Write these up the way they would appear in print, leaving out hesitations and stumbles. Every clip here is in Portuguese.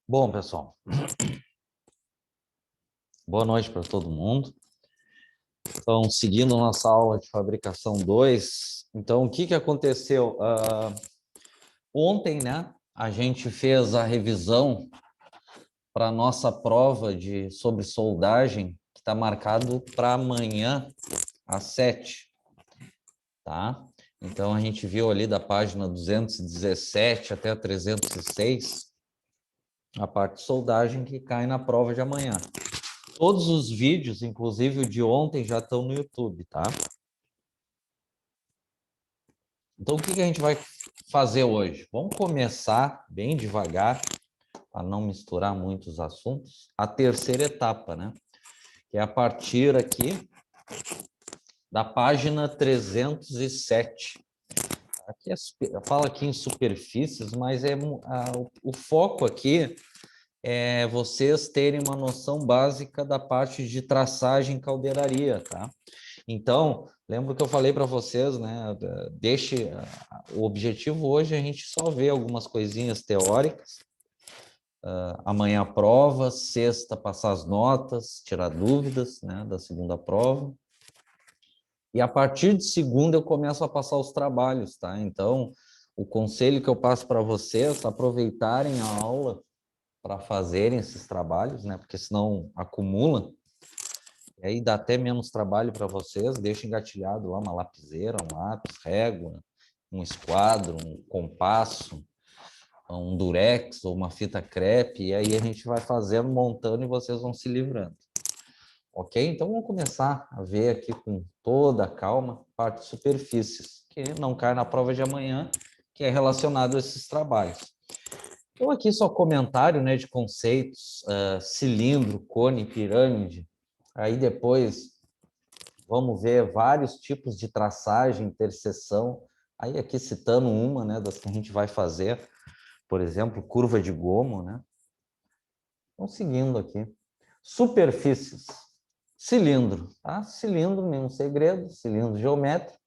Bom, pessoal, boa noite para todo mundo. Então, seguindo nossa aula de fabricação 2, então, o que aconteceu? Ontem, né, a gente fez a revisão para a nossa prova sobre soldagem, que está marcado para amanhã, às 7, tá? Então, a gente viu ali da página 217 até a 306, a parte de soldagem que cai na prova de amanhã. Todos os vídeos, inclusive o de ontem, já estão no YouTube, tá? Então, o que a gente vai fazer hoje? Vamos começar bem devagar, para não misturar muitos assuntos, a terceira etapa, né? Que é a partir aqui da página 307. Aqui fala aqui em superfícies, mas o foco aqui é vocês terem uma noção básica da parte de traçagem e caldeiraria, tá? Então, lembra que eu falei para vocês, né? O objetivo hoje é a gente só ver algumas coisinhas teóricas. Amanhã a prova, sexta passar as notas, tirar dúvidas, né, da segunda prova. E a partir de segunda eu começo a passar os trabalhos, tá? Então, o conselho que eu passo para vocês é aproveitarem a aula para fazerem esses trabalhos, né? Porque senão acumula. E aí dá até menos trabalho para vocês, deixa engatilhado lá uma lapiseira, um lápis, régua, um esquadro, um compasso, um durex ou uma fita crepe, e aí a gente vai fazendo, montando e vocês vão se livrando. Ok? Então vamos começar a ver aqui com toda a calma parte de superfícies, que não cai na prova de amanhã, que é relacionado a esses trabalhos. Então aqui só comentário, né, de conceitos, cilindro, cone, pirâmide. Aí depois vamos ver vários tipos de traçagem, interseção. Aí aqui citando uma, né, das que a gente vai fazer, por exemplo, curva de gomo, né? Então, seguindo aqui. Superfícies. Cilindro, tá? Cilindro, nenhum segredo, cilindro geométrico.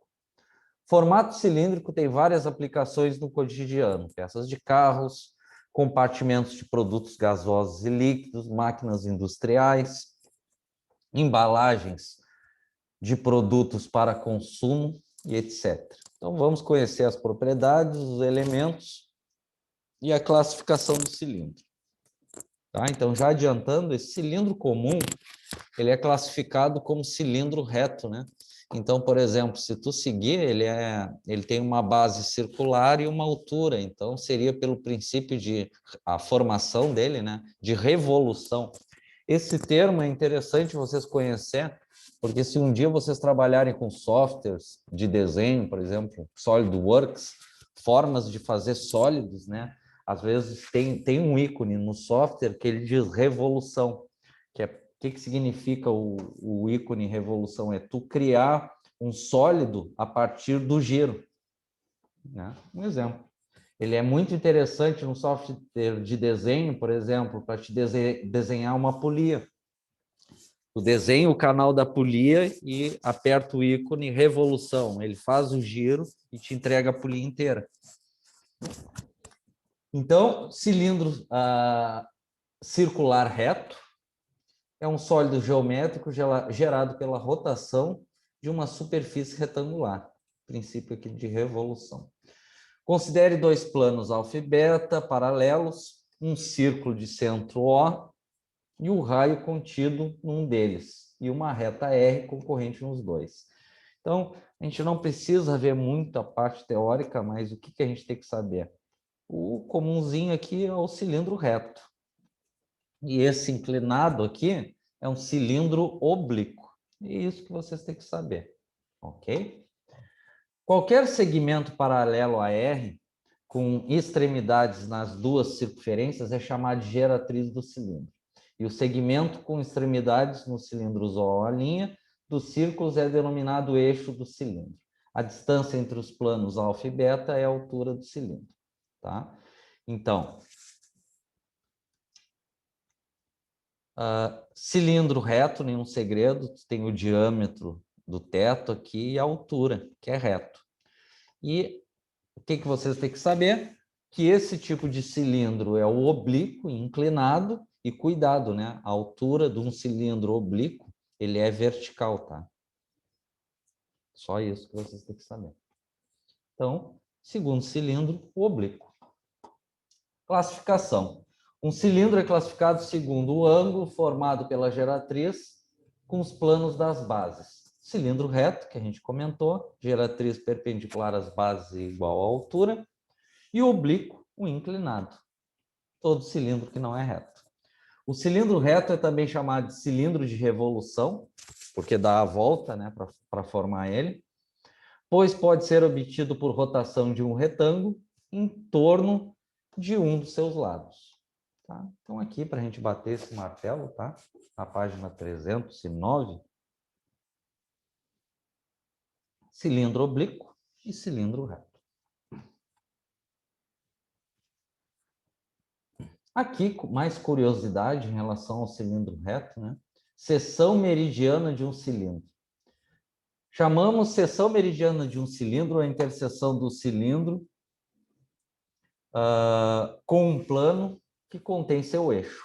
Formato cilíndrico tem várias aplicações no cotidiano. Peças de carros, compartimentos de produtos gasosos e líquidos, máquinas industriais, embalagens de produtos para consumo e etc. Então, vamos conhecer as propriedades, os elementos e a classificação do cilindro. Tá? Então, já adiantando, esse cilindro comum, ele é classificado como cilindro reto, né? Então, por exemplo, se tu seguir, ele tem uma base circular e uma altura, então seria pelo princípio de a formação dele, né? De revolução. Esse termo é interessante vocês conhecerem, porque se um dia vocês trabalharem com softwares de desenho, por exemplo, SolidWorks, formas de fazer sólidos, né? Às vezes tem um ícone no software que ele diz revolução, que é o que significa o ícone revolução? É tu criar um sólido a partir do giro, né? Um exemplo. Ele é muito interessante no software de desenho, por exemplo, para te desenhar uma polia. Tu desenha o canal da polia e aperta o ícone revolução. Ele faz o giro e te entrega a polia inteira. Então, cilindro circular reto é um sólido geométrico gerado pela rotação de uma superfície retangular. Princípio aqui de revolução. Considere dois planos alfa e beta paralelos, um círculo de centro O e o raio contido num deles, e uma reta R concorrente nos dois. Então, a gente não precisa ver muito a parte teórica, mas o que a gente tem que saber? O comumzinho aqui é o cilindro reto. E esse inclinado aqui é um cilindro oblíquo. É isso que vocês têm que saber, ok? Qualquer segmento paralelo a R, com extremidades nas duas circunferências, é chamado de geratriz do cilindro. E o segmento com extremidades nos cilindros O, a linha dos círculos, é denominado eixo do cilindro. A distância entre os planos alfa e beta é a altura do cilindro, tá? Então, Cilindro reto, nenhum segredo, tem o diâmetro do teto aqui e a altura, que é reto. E o que vocês têm que saber? Que esse tipo de cilindro é o oblíquo, inclinado, e cuidado, né? A altura de um cilindro oblíquo, ele é vertical, tá? Só isso que vocês têm que saber. Então, segundo cilindro, o oblíquo. Classificação. Um cilindro é classificado segundo o ângulo formado pela geratriz com os planos das bases. Cilindro reto, que a gente comentou, geratriz perpendicular às bases igual à altura, e oblíquo, o inclinado. Todo cilindro que não é reto. O cilindro reto é também chamado de cilindro de revolução, porque dá a volta, né, para formar ele, pois pode ser obtido por rotação de um retângulo em torno de um dos seus lados. Tá? Então, aqui, para a gente bater esse martelo, tá? Na página 309, cilindro oblíquo e cilindro reto. Aqui, mais curiosidade em relação ao cilindro reto, né? Seção meridiana de um cilindro. Chamamos seção meridiana de um cilindro a interseção do cilindro com um plano que contém seu eixo.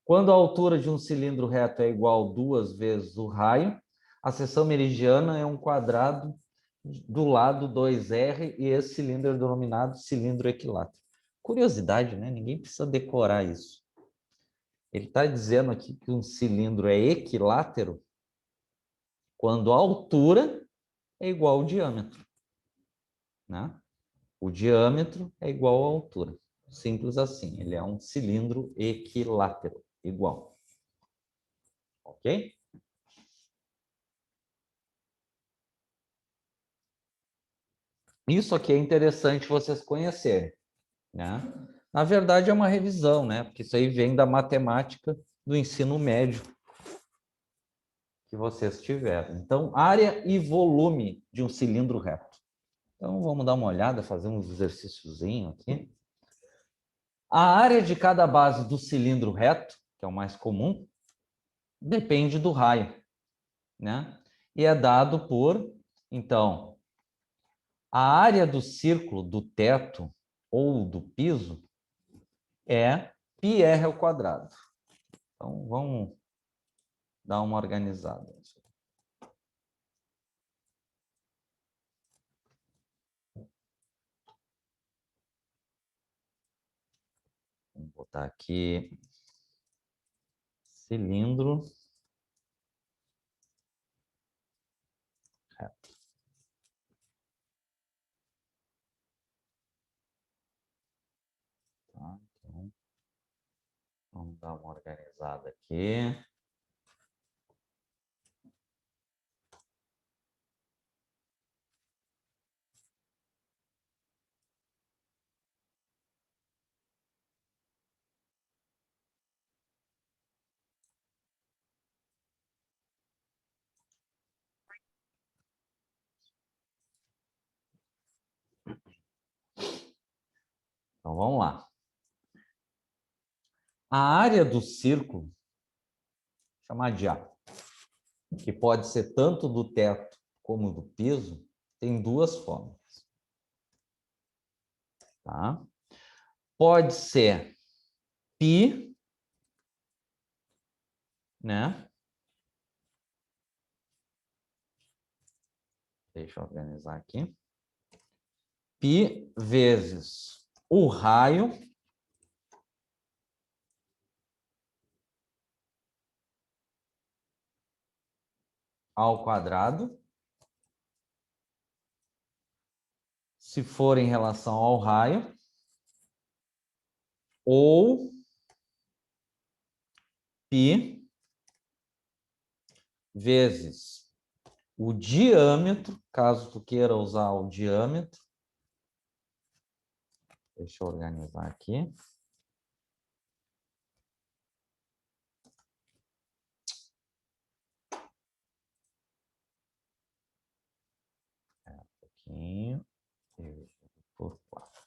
Quando a altura de um cilindro reto é igual a 2 vezes o raio, a seção meridiana é um quadrado do lado 2R e esse cilindro é denominado cilindro equilátero. Curiosidade, né? Ninguém precisa decorar isso. Ele está dizendo aqui que um cilindro é equilátero quando a altura é igual ao diâmetro, né? O diâmetro é igual à altura. Simples assim. Ele é um cilindro equilátero, igual. Ok? Isso aqui é interessante vocês conhecerem, né? Na verdade, é uma revisão, né? Porque isso aí vem da matemática do ensino médio que vocês tiveram. Então, área e volume de um cilindro reto. Então, vamos dar uma olhada, fazer uns exercíciozinho aqui. A área de cada base do cilindro reto, que é o mais comum, depende do raio, né? E é dado por, então, a área do círculo do teto ou do piso é πr ao quadrado. Então, vamos dar uma organizada. Vamos botar aqui cilindro reto. Tá? Então, vamos dar uma organizada aqui. Então, vamos lá. A área do círculo, chamar de A, que pode ser tanto do teto como do piso, tem duas formas. Tá? Pode ser π, né? Deixa eu organizar aqui. Π vezes o raio ao quadrado, se for em relação ao raio, ou π vezes o diâmetro, caso tu queira usar o diâmetro. Deixa eu organizar aqui. Um pouquinho. Por 4.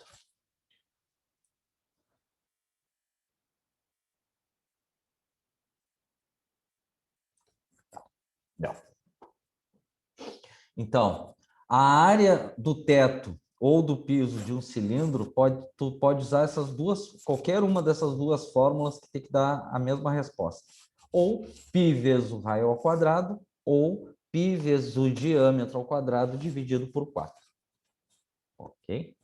Então, a área do teto ou do piso de um cilindro, tu pode usar essas duas, qualquer uma dessas duas fórmulas que tem que dar a mesma resposta. Ou π vezes o raio ao quadrado, ou π vezes o diâmetro ao quadrado dividido por 4. Ok?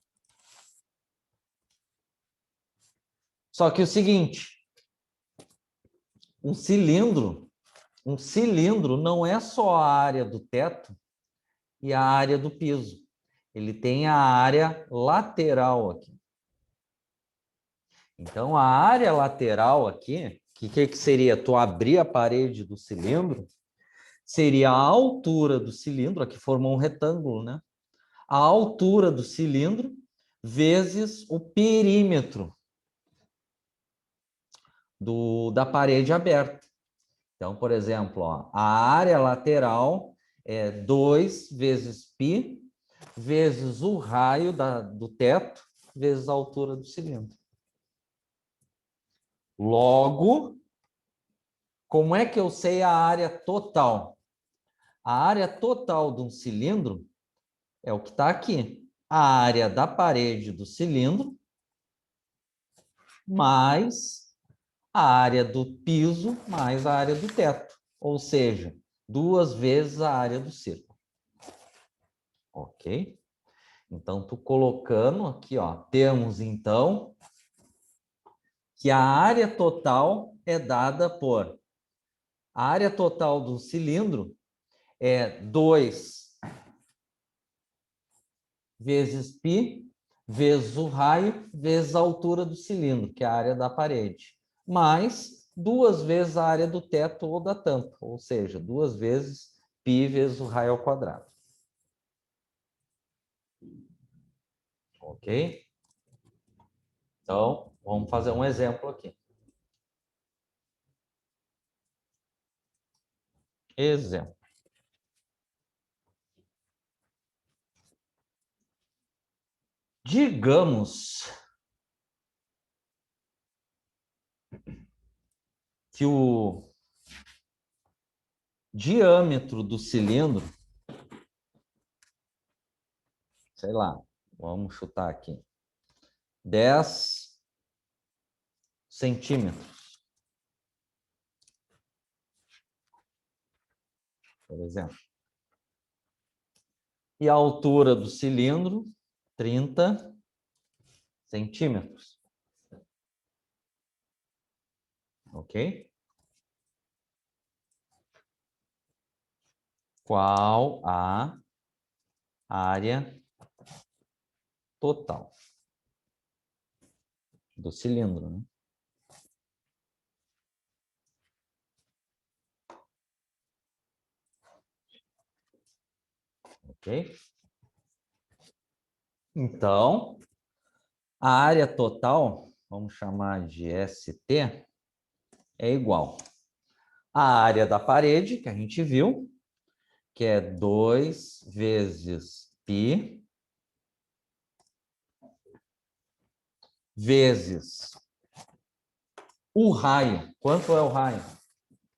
Só que o seguinte, um cilindro não é só a área do teto e a área do piso. Ele tem a área lateral aqui. Então, a área lateral aqui, que seria? Tu abrir a parede do cilindro, seria a altura do cilindro, aqui formou um retângulo, né? A altura do cilindro vezes o perímetro da parede aberta. Então, por exemplo, ó, a área lateral é 2 vezes π vezes o raio do teto vezes a altura do cilindro. Logo, como é que eu sei a área total? A área total de um cilindro é o que está aqui. A área da parede do cilindro mais a área do piso mais a área do teto. Ou seja, 2 vezes a área do círculo. Ok? Então, tu colocando aqui, ó, temos então que a área total é dada por a área total do cilindro é 2 vezes π vezes o raio vezes a altura do cilindro, que é a área da parede, mais 2 vezes a área do teto ou da tampa, ou seja, 2 vezes π vezes o raio ao quadrado. Ok? Então, vamos fazer um exemplo aqui. Exemplo. Digamos que o diâmetro do cilindro, sei lá, vamos chutar aqui, 10 centímetros, por exemplo. E a altura do cilindro, 30 centímetros. Ok? Qual a área total do cilindro, né? Ok? Então, a área total, vamos chamar de ST, é igual à área da parede, que a gente viu, que é 2 vezes π vezes o raio. Quanto é o raio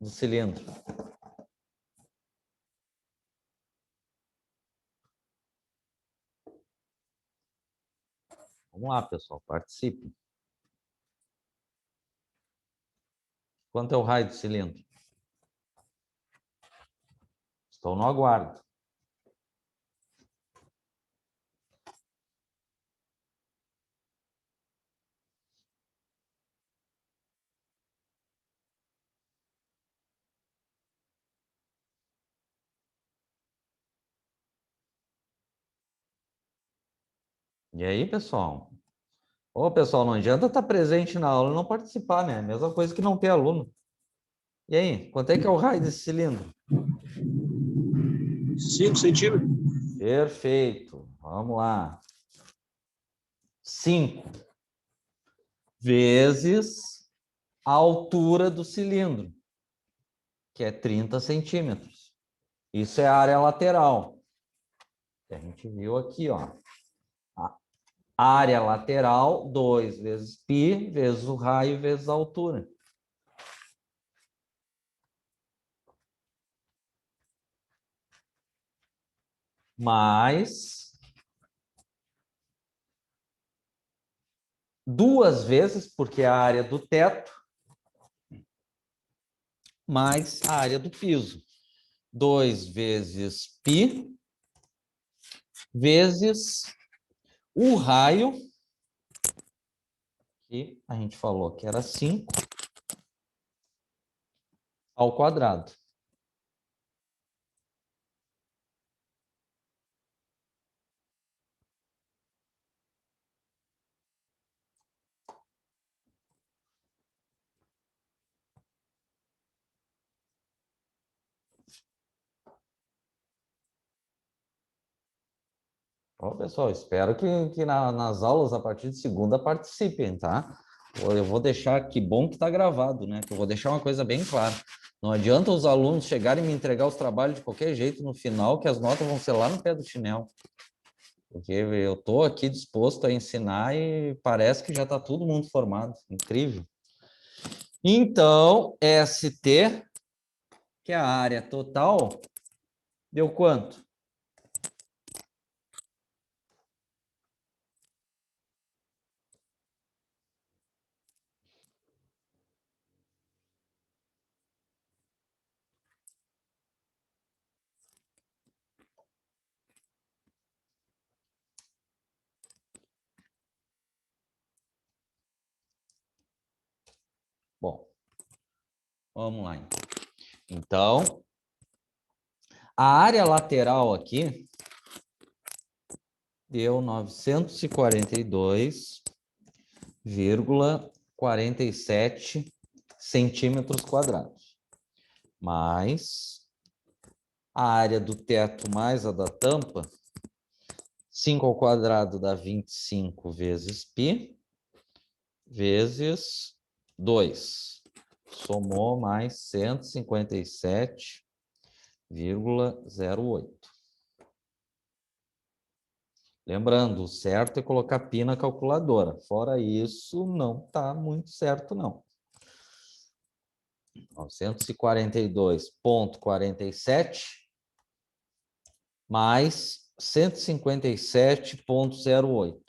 do cilindro? Vamos lá, pessoal, participe. Quanto é o raio do cilindro? Estou no aguardo. E aí, pessoal? Ô, pessoal, não adianta estar presente na aula e não participar, né? Mesma coisa que não ter aluno. E aí, quanto é que é o raio desse cilindro? 5 centímetros. Perfeito. Vamos lá. 5 vezes a altura do cilindro, que é 30 centímetros. Isso é a área lateral. Que a gente viu aqui, ó. A área lateral, 2 vezes π, vezes o raio, vezes a altura. mais 2 vezes, porque é a área do teto, mais a área do piso. 2 vezes π, vezes o raio, que a gente falou que era 5, ao quadrado. Ó, pessoal, espero que nas aulas, a partir de segunda, participem, tá? Eu vou deixar, que bom que está gravado, né? Que eu vou deixar uma coisa bem clara. Não adianta os alunos chegarem e me entregar os trabalhos de qualquer jeito no final, que as notas vão ser lá no pé do chinelo. Porque eu estou aqui disposto a ensinar e parece que já está todo mundo formado. Incrível. Então, ST, que é a área total, deu quanto? Bom, vamos lá. Então, a área lateral aqui deu 942,47 centímetros quadrados, mais a área do teto mais a da tampa, 5 ao quadrado dá 25 vezes π, vezes 2. Somou mais 157,08. Lembrando, o certo é colocar π na calculadora. Fora isso, não está muito certo, não. 942,47 mais 157,08.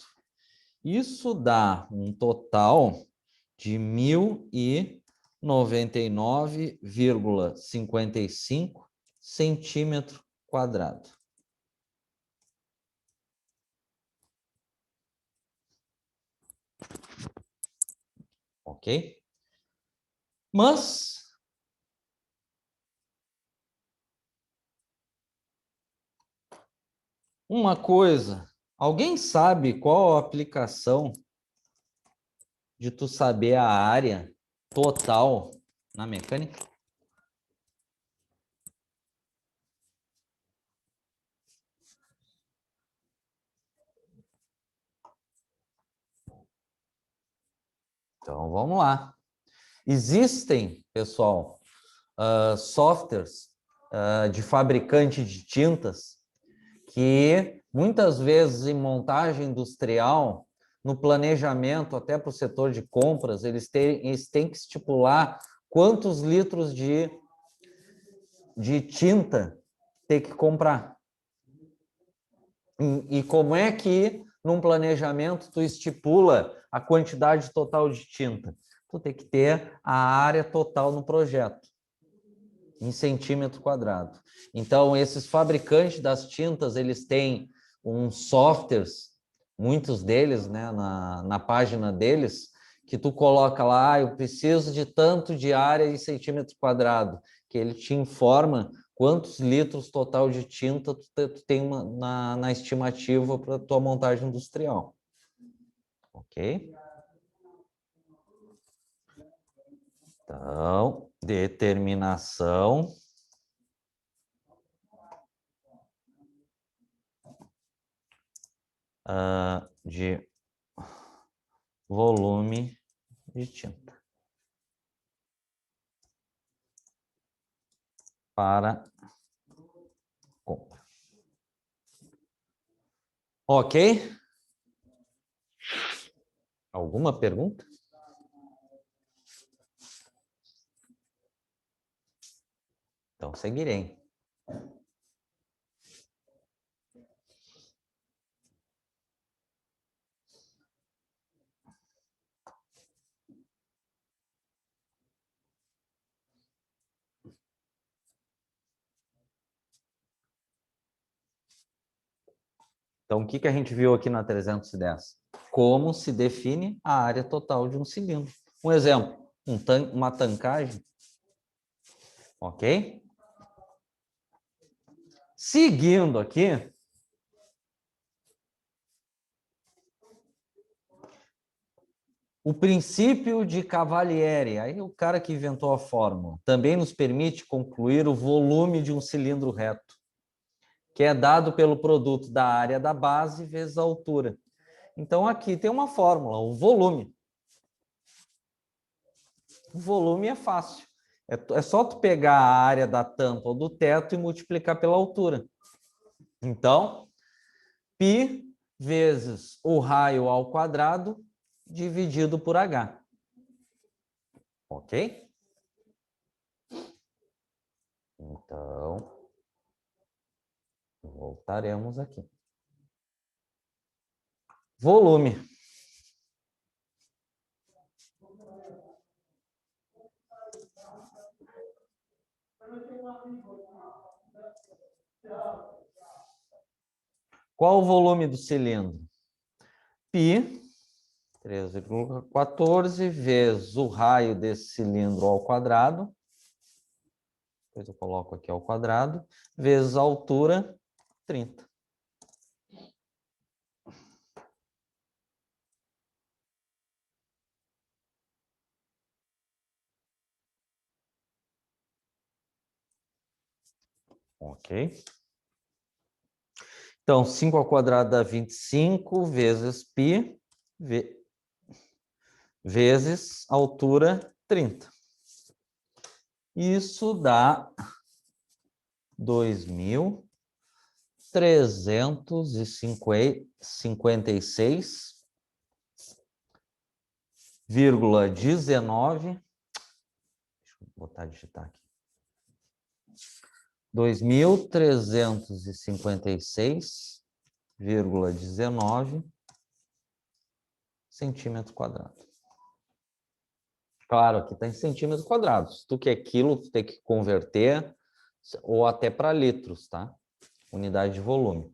Isso dá um total de 1.099,55 centímetro quadrado. Ok? Mas uma coisa, alguém sabe qual a aplicação de tu saber a área total na mecânica? Então vamos lá. Existem, pessoal, softwares de fabricante de tintas que muitas vezes em montagem industrial, no planejamento até para o setor de compras, eles têm que estipular quantos litros de tinta tem que comprar. E como é que num planejamento tu estipula a quantidade total de tinta? Tu tem que ter a área total no projeto, em centímetro quadrado. Então, esses fabricantes das tintas, eles têm uns softwares, muitos deles, né, na página deles, que tu coloca lá, eu preciso de tanto de área em centímetro quadrado, que ele te informa quantos litros total de tinta tu tem na estimativa para tua montagem industrial. Ok? Então, determinação de volume de tinta para compra. Ok? Alguma pergunta? Então, seguirei. Então, o que que a gente viu aqui na 310? Como se define a área total de um cilindro. Um exemplo, uma tancagem, ok? Seguindo aqui, o princípio de Cavalieri, aí o cara que inventou a fórmula, também nos permite concluir o volume de um cilindro reto, que é dado pelo produto da área da base vezes a altura. Então, aqui tem uma fórmula, o volume. O volume é fácil. É só tu pegar a área da tampa ou do teto e multiplicar pela altura. Então, π vezes o raio ao quadrado dividido por h. Ok? Então, voltaremos aqui. Volume. Qual o volume do cilindro? Π, 3,14 vezes o raio desse cilindro ao quadrado, depois eu coloco aqui ao quadrado, vezes a altura, 30. Ok? Então, 5 ao quadrado dá 25 vezes π vezes altura 30. Isso dá 2.356,19. Deixa eu botar digitar aqui. 2.356,19 centímetros quadrados. Claro, aqui está em centímetros quadrados. Se tu quer quilo, tu tem que converter ou até para litros, tá? Unidade de volume.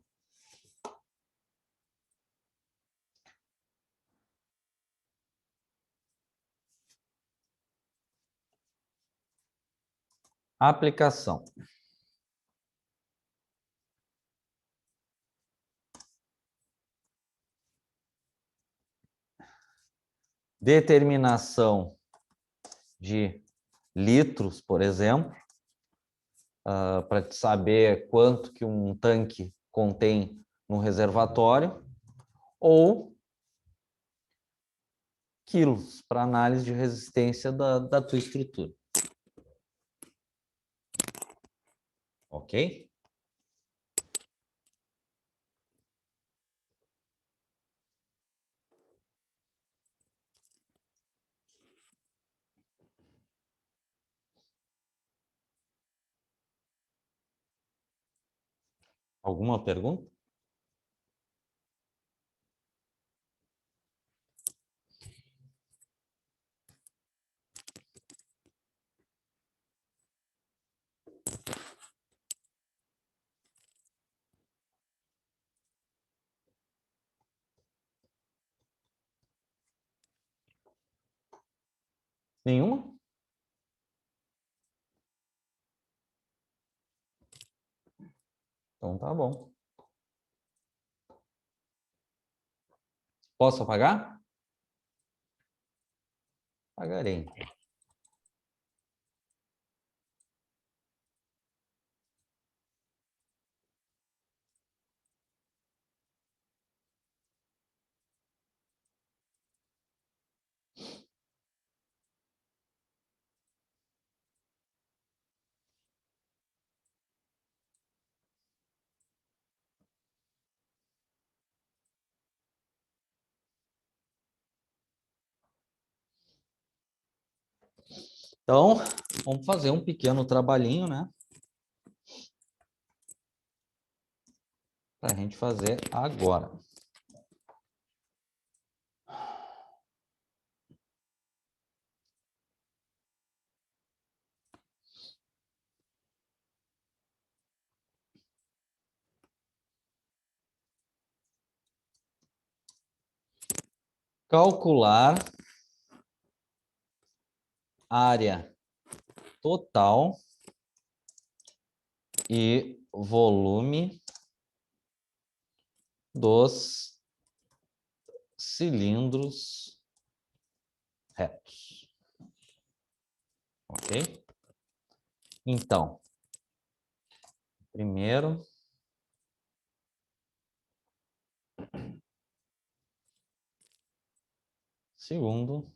Aplicação. Determinação de litros, por exemplo, para saber quanto que um tanque contém no reservatório, ou quilos, para análise de resistência da tua estrutura. Ok? Alguma pergunta? Nenhuma? Então tá bom. Posso apagar? Pagarei. Então, vamos fazer um pequeno trabalhinho, né? Para a gente fazer agora. calcular área total e volume dos cilindros retos. Ok? Então, primeiro, segundo,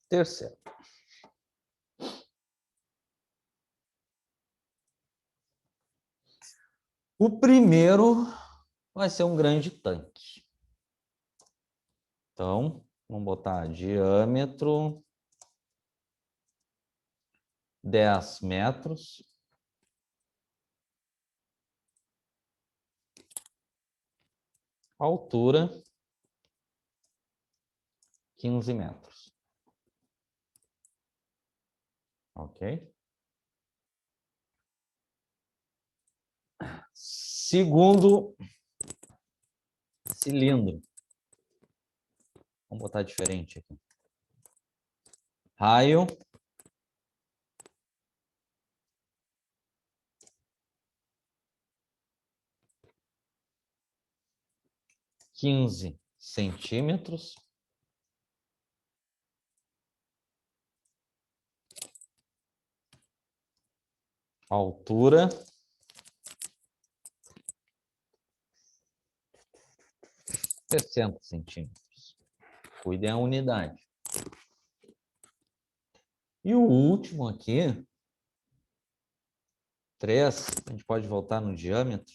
terceiro. O primeiro vai ser um grande tanque. Então, vamos botar diâmetro 10 metros. Altura 15 metros. Ok? Segundo cilindro. Vamos botar diferente aqui. Raio 15 centímetros. Altura 60 centímetros. Cuidem a unidade. E o último aqui, 3, a gente pode voltar no diâmetro.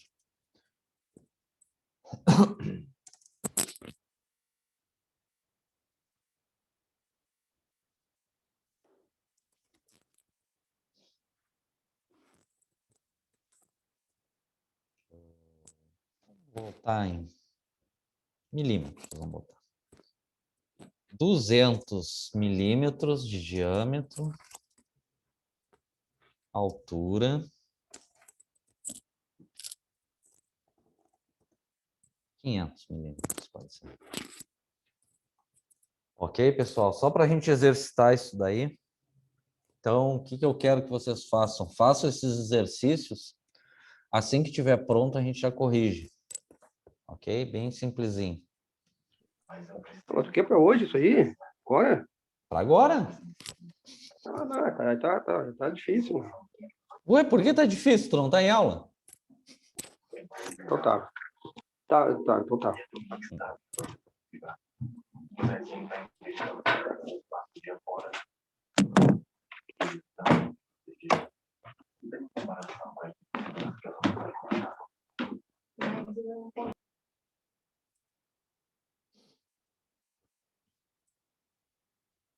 Vou voltar em milímetros, vamos botar. 200 milímetros de diâmetro, altura 500 milímetros, pode ser. Ok, pessoal? Só para a gente exercitar isso daí. Então, o que eu quero que vocês façam? Façam esses exercícios. Assim que estiver pronto, a gente já corrige. Ok? Bem simplesinho. Pronto, que é para hoje isso aí? Agora? Para agora? Ah, não, cara, tá difícil. Ué, por que tá difícil? Tu não tá em aula? Então tá. Então tá.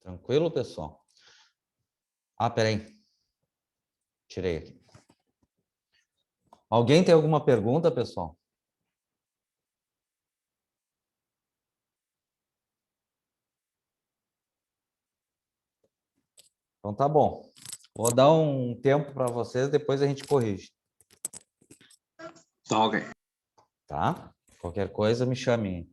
Tranquilo, pessoal? Ah, peraí. Tirei aqui. Alguém tem alguma pergunta, pessoal? Então tá bom. Vou dar um tempo para vocês, depois a gente corrige. Tá, ok. Tá? Qualquer coisa, me chame.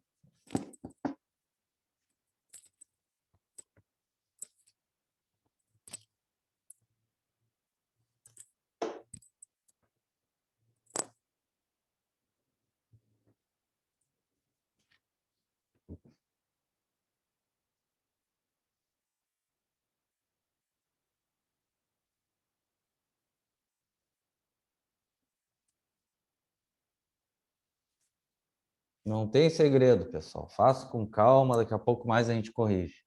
Não tem segredo, pessoal. Faça com calma, daqui a pouco mais a gente corrige.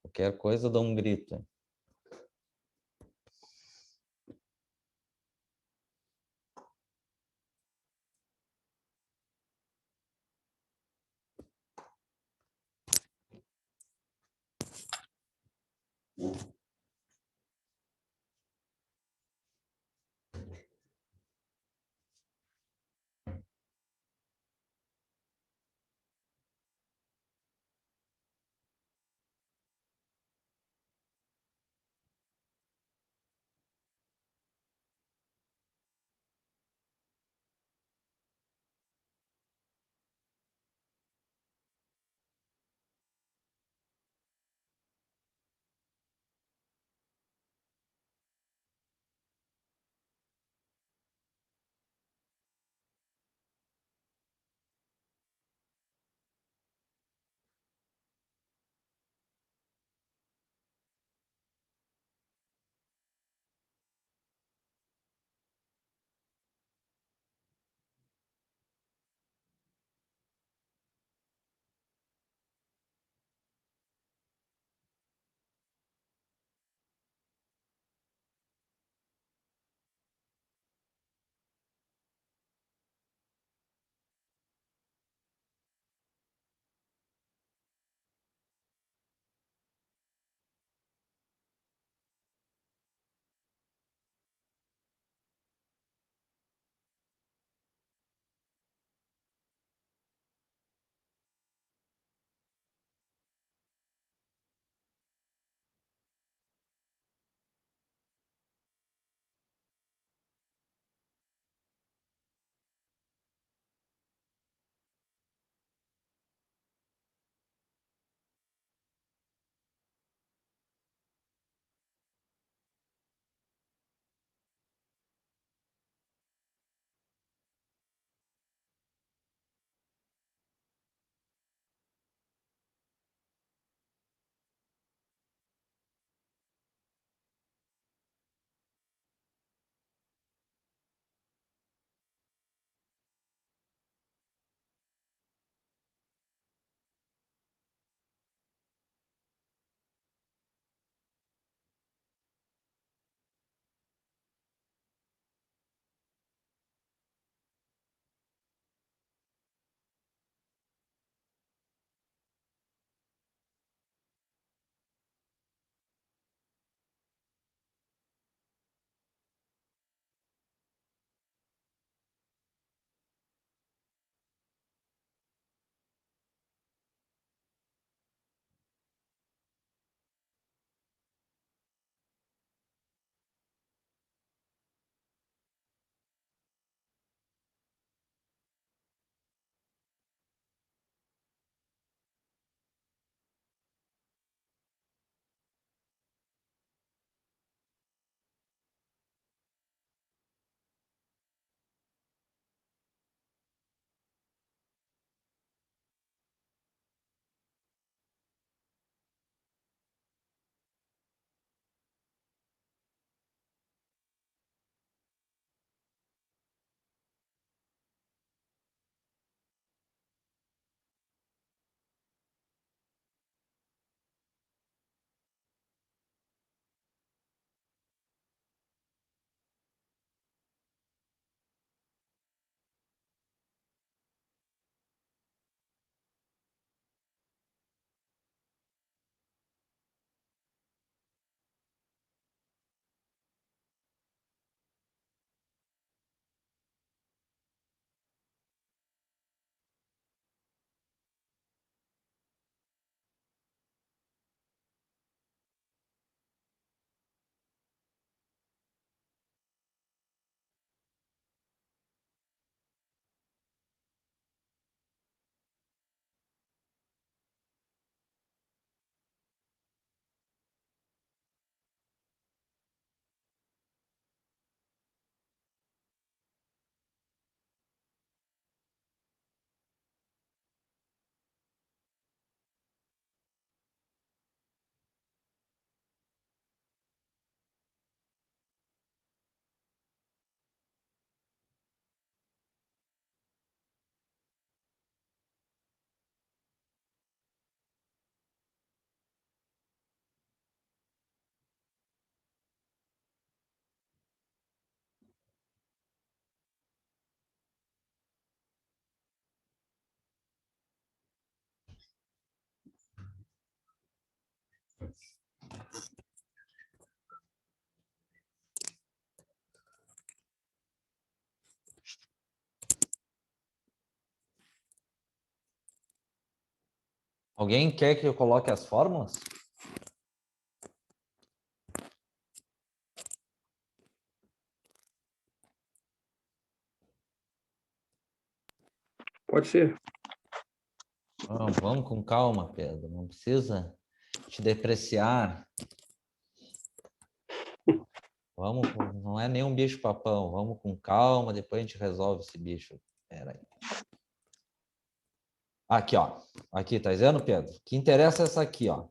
Qualquer coisa, dá um grito. Alguém quer que eu coloque as fórmulas? Pode ser. Vamos com calma, Pedro. Não precisa te depreciar. Vamos, não é nenhum bicho-papão. Vamos com calma, depois a gente resolve esse bicho. Pera aí. Aqui, ó. Aqui, tá dizendo, Pedro? O que interessa é essa aqui, ó.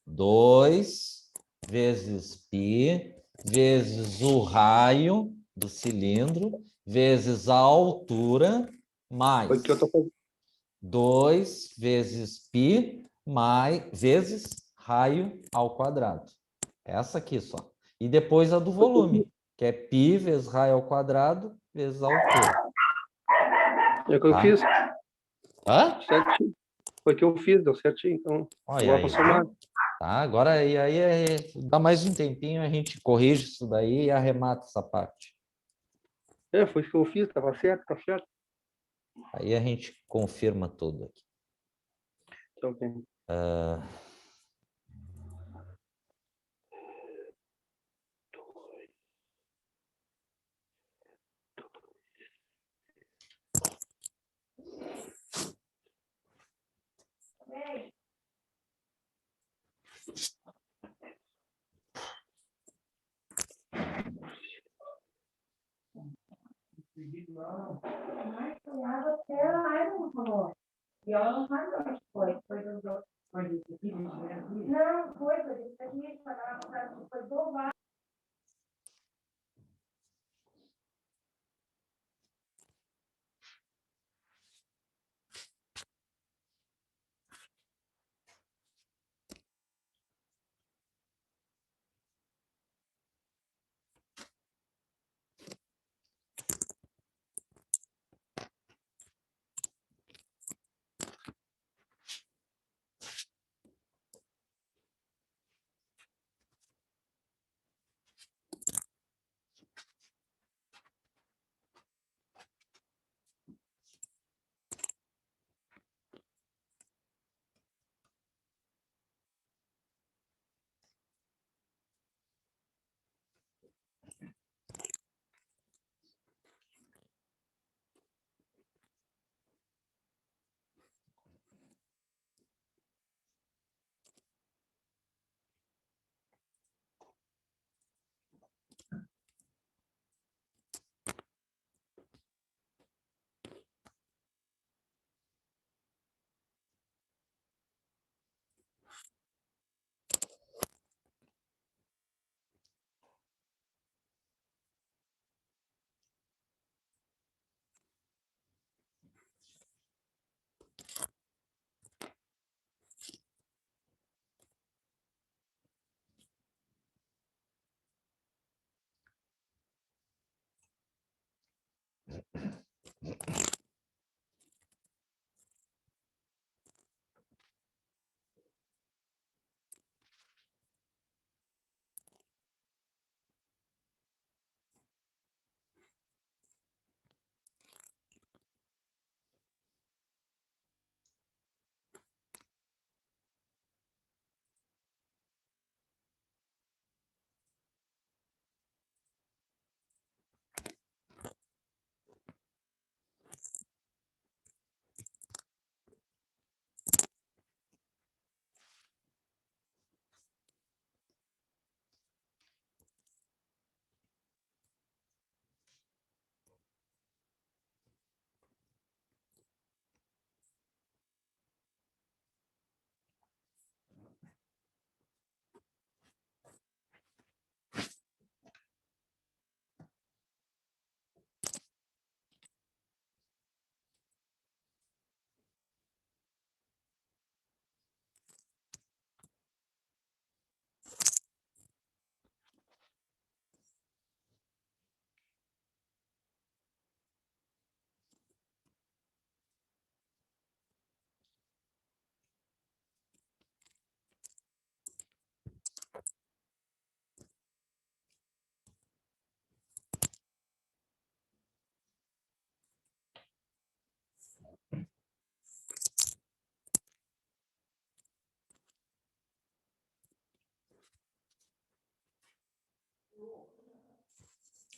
2 vezes π vezes o raio do cilindro vezes a altura mais Foi que eu tô fazendo. 2 vezes π vezes raio ao quadrado. Essa aqui só. E depois a do volume, que é π vezes raio ao quadrado vezes a altura. É o que eu Tá? fiz. Hã? Certinho. Foi o que eu fiz, deu certinho. Então, Olha agora aí, para somar. tá? Agora dá mais um tempinho, a gente corrige isso daí e arremata essa parte. Foi isso que eu fiz, tava certo, tá certo. Aí a gente confirma tudo aqui. Então, ok.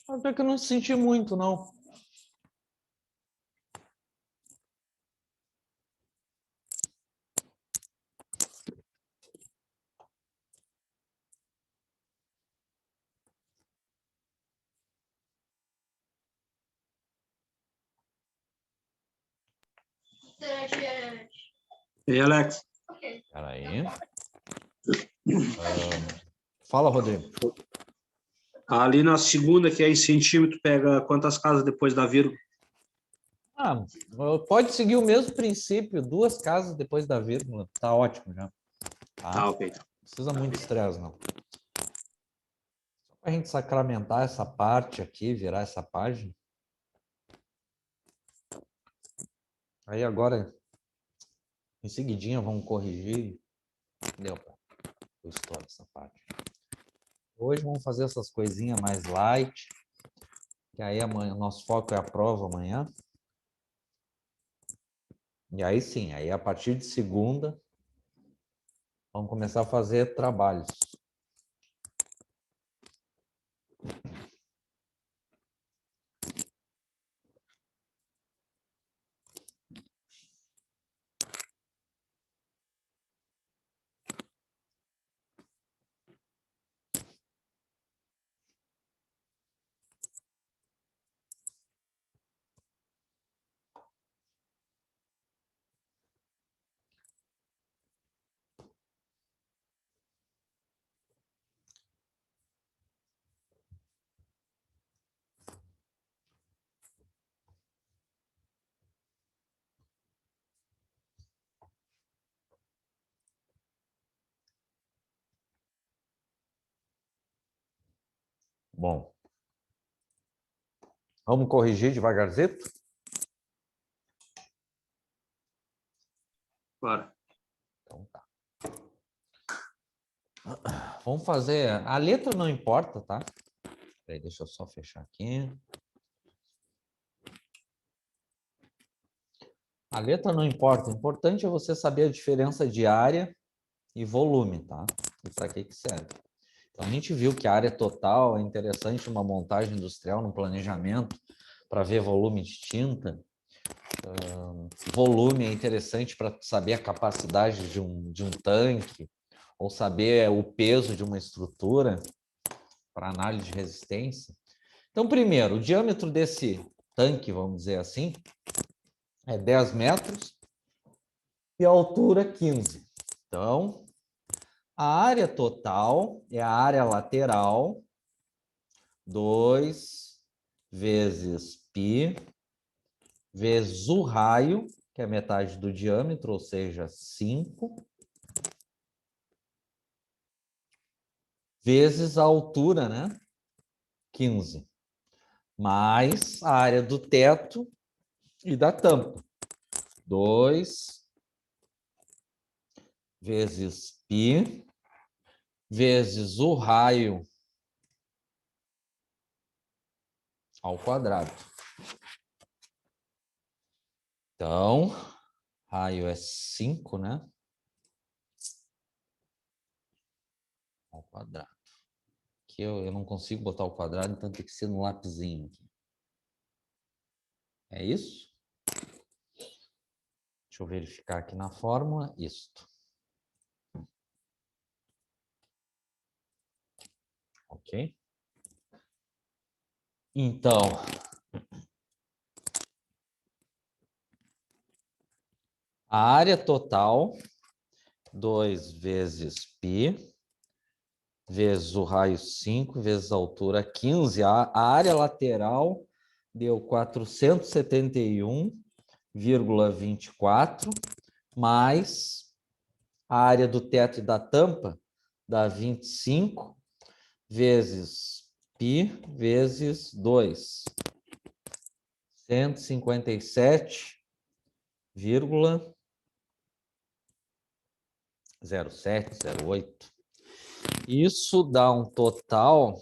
Até que eu não senti muito, não. E aí, Alex? Espera aí. Fala, Rodrigo. Ali na segunda, que é em centímetro, pega quantas casas depois da vírgula? Ah, pode seguir o mesmo princípio, 2 casas depois da vírgula. Tá ótimo já. Tá? Tá, ok. Não precisa muito estresse, não. Só para a gente sacramentar essa parte aqui, virar essa página. Aí agora, em seguidinha, vamos corrigir. Deu para estourar essa parte. Hoje vamos fazer essas coisinhas mais light. Que aí amanhã, nosso foco é a prova amanhã. E aí sim, aí a partir de segunda, vamos começar a fazer trabalhos. Bom, vamos corrigir devagarzinho? Bora. Então tá. Vamos fazer... A letra não importa, tá? Peraí, deixa eu só fechar aqui. A letra não importa. O importante é você saber a diferença de área e volume, tá? E para que serve. Então, a gente viu que a área total é interessante uma montagem industrial, no planejamento, para ver volume de tinta. Volume é interessante para saber a capacidade de um tanque, ou saber o peso de uma estrutura, para análise de resistência. Então, primeiro, o diâmetro desse tanque, vamos dizer assim, é 10 metros e a altura 15. Então, a área total é a área lateral, 2 vezes π, vezes o raio, que é metade do diâmetro, ou seja, 5, vezes a altura, né? 15, mais a área do teto e da tampa. 2 vezes π, vezes o raio ao quadrado. Então, raio é 5, né? Ao quadrado. Aqui eu não consigo botar o quadrado, então tem que ser no lapisinho aqui. É isso? Deixa eu verificar aqui na fórmula. Isto. Ok? Então, a área total, 2 vezes π, vezes o raio 5, vezes a altura 15. A área lateral deu 471,24, mais a área do teto e da tampa dá 25, vezes π, vezes 2. 157,0708. Isso dá um total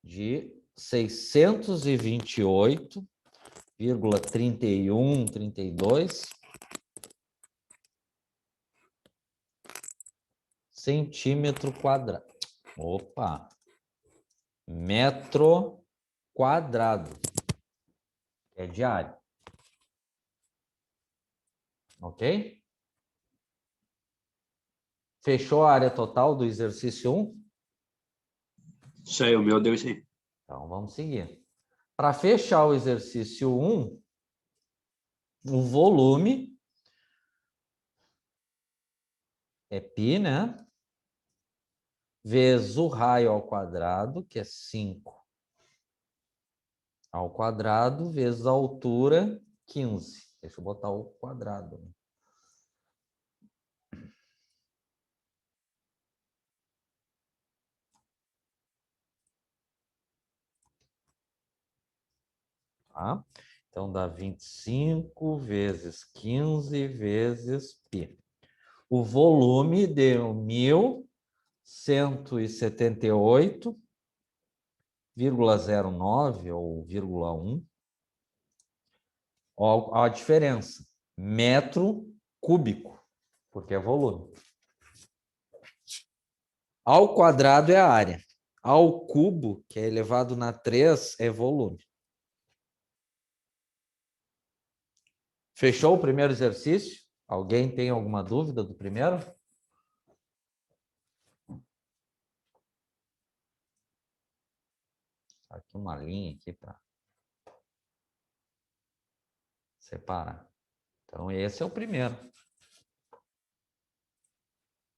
de 628,3132 centímetro quadrado. Opa! Metro quadrado. É de área. Ok? Fechou a área total do exercício 1? Isso aí, o meu deu isso aí. Então, vamos seguir. Para fechar o exercício 1, o volume é π, né? Vezes o raio ao quadrado, que é 5 ao quadrado, vezes a altura, 15. Deixa eu botar o quadrado. Tá? Então, dá 25 vezes 15 vezes π. O volume deu 1.178,09 ou 1. Olha a diferença. Metro cúbico, porque é volume. Ao quadrado é a área. Ao cubo, que é elevado na 3, é volume. Fechou o primeiro exercício? Alguém tem alguma dúvida do primeiro? Aqui uma linha aqui para separar. Então, esse é o primeiro.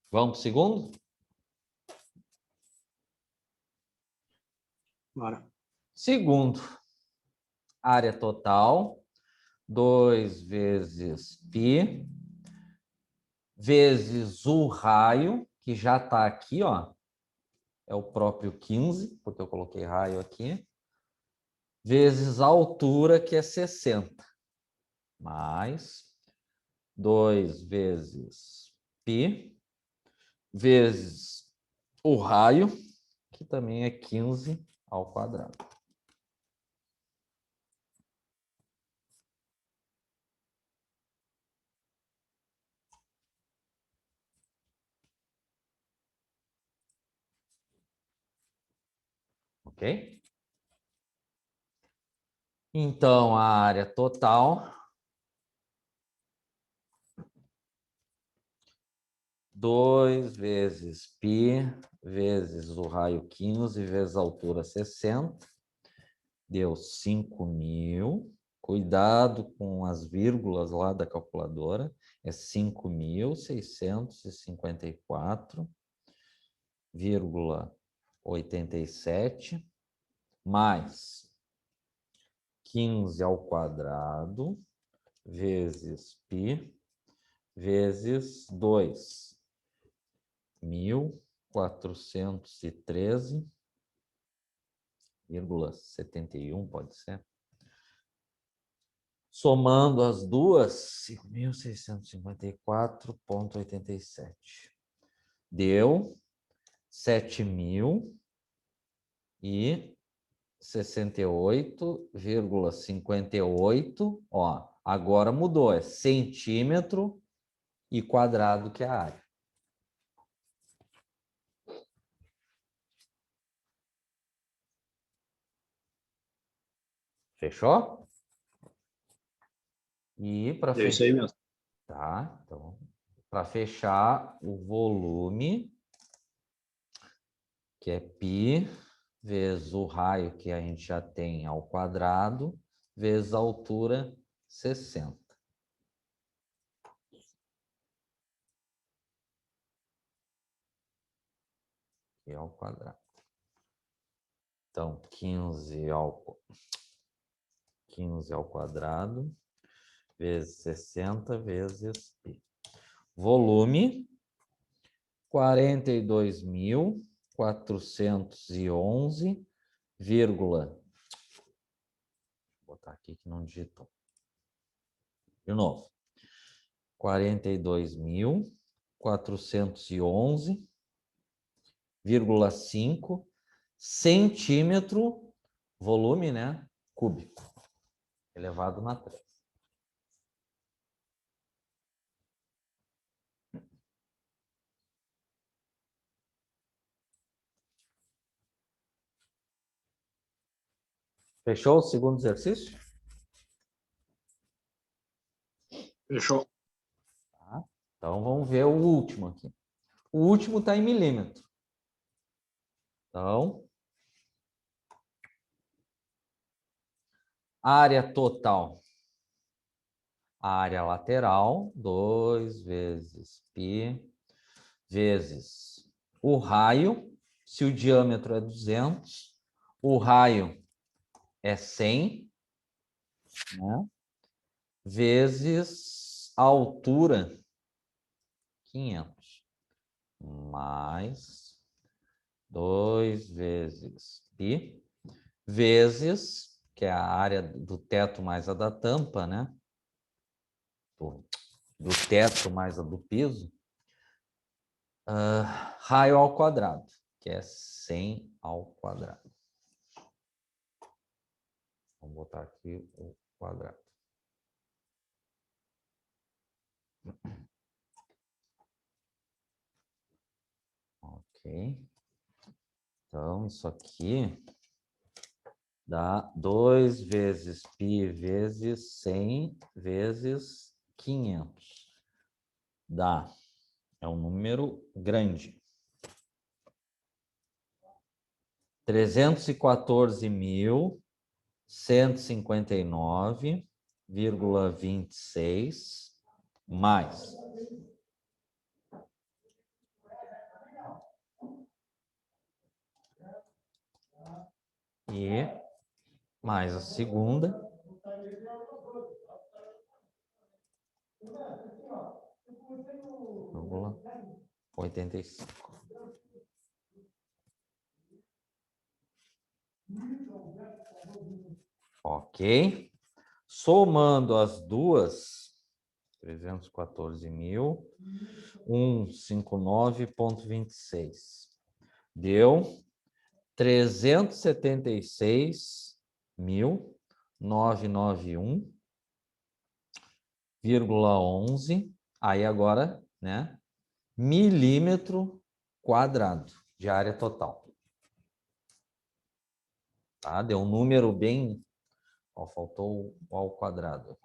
Vamos para o segundo? Bora. Segundo, área total, 2 vezes π, vezes o raio, que já está aqui, ó, é o próprio 15, porque eu coloquei raio aqui, vezes a altura, que é 60, mais 2 vezes π, vezes o raio, que também é 15 ao quadrado. Ok? Então, a área total, 2 vezes π, vezes o raio 15, vezes a altura 60, deu 5.000. Cuidado com as vírgulas lá da calculadora, é 5.654,87, mais 15 ao quadrado, vezes π, vezes 2. 1.413,71, pode ser. Somando as duas, 5.654,87. Deu 7.068,58. Ó, agora mudou, é centímetro e quadrado, que é a área. Fechou? E para É isso aí fechar, mesmo. tá? Então, para fechar o volume, que é π, vezes o raio que a gente já tem ao quadrado, vezes a altura 60. Que é ao quadrado. Então, 15 ao quadrado, vezes 60, vezes π. Volume, 42.411, vou botar aqui que não digitou. De novo. 42.411,5 centímetro, volume, né? Cúbico, elevado na 3. Fechou o segundo exercício? Fechou. Tá. Então, vamos ver o último aqui. O último está em milímetro. Então, área total. A área lateral, 2 vezes π, vezes o raio, se o diâmetro é 200, o raio é 100, né? Vezes a altura, 500, mais 2 vezes π, vezes, que é a área do teto mais a da tampa, né? Do teto mais a do piso, raio ao quadrado, que é 100 ao quadrado. Vamos botar aqui o quadrado. Ok. Então, isso aqui dá 2 vezes π vezes 100 vezes 500. Dá. É um número grande. 314.159,26 mais e mais a segunda, vírgula 85. Ok. Somando as duas, 314.159,26. Deu 376.991,11. Aí agora, né? Milímetro quadrado de área total. Tá? Deu um número bem... Ó, faltou o ao quadrado.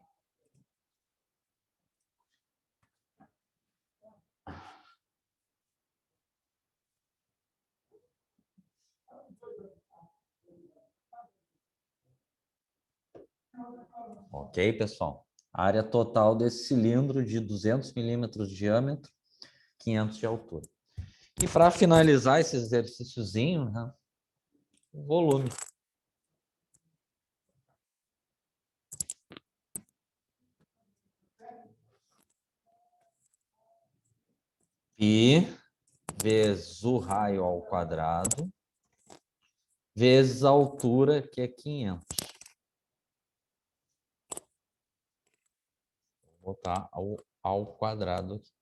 Ok, pessoal? A área total desse cilindro de 200 milímetros de diâmetro, 500 de altura. E para finalizar esse exercíciozinho, né, o volume. Π vezes o raio ao quadrado, vezes a altura, que é 500. Vou botar ao quadrado aqui.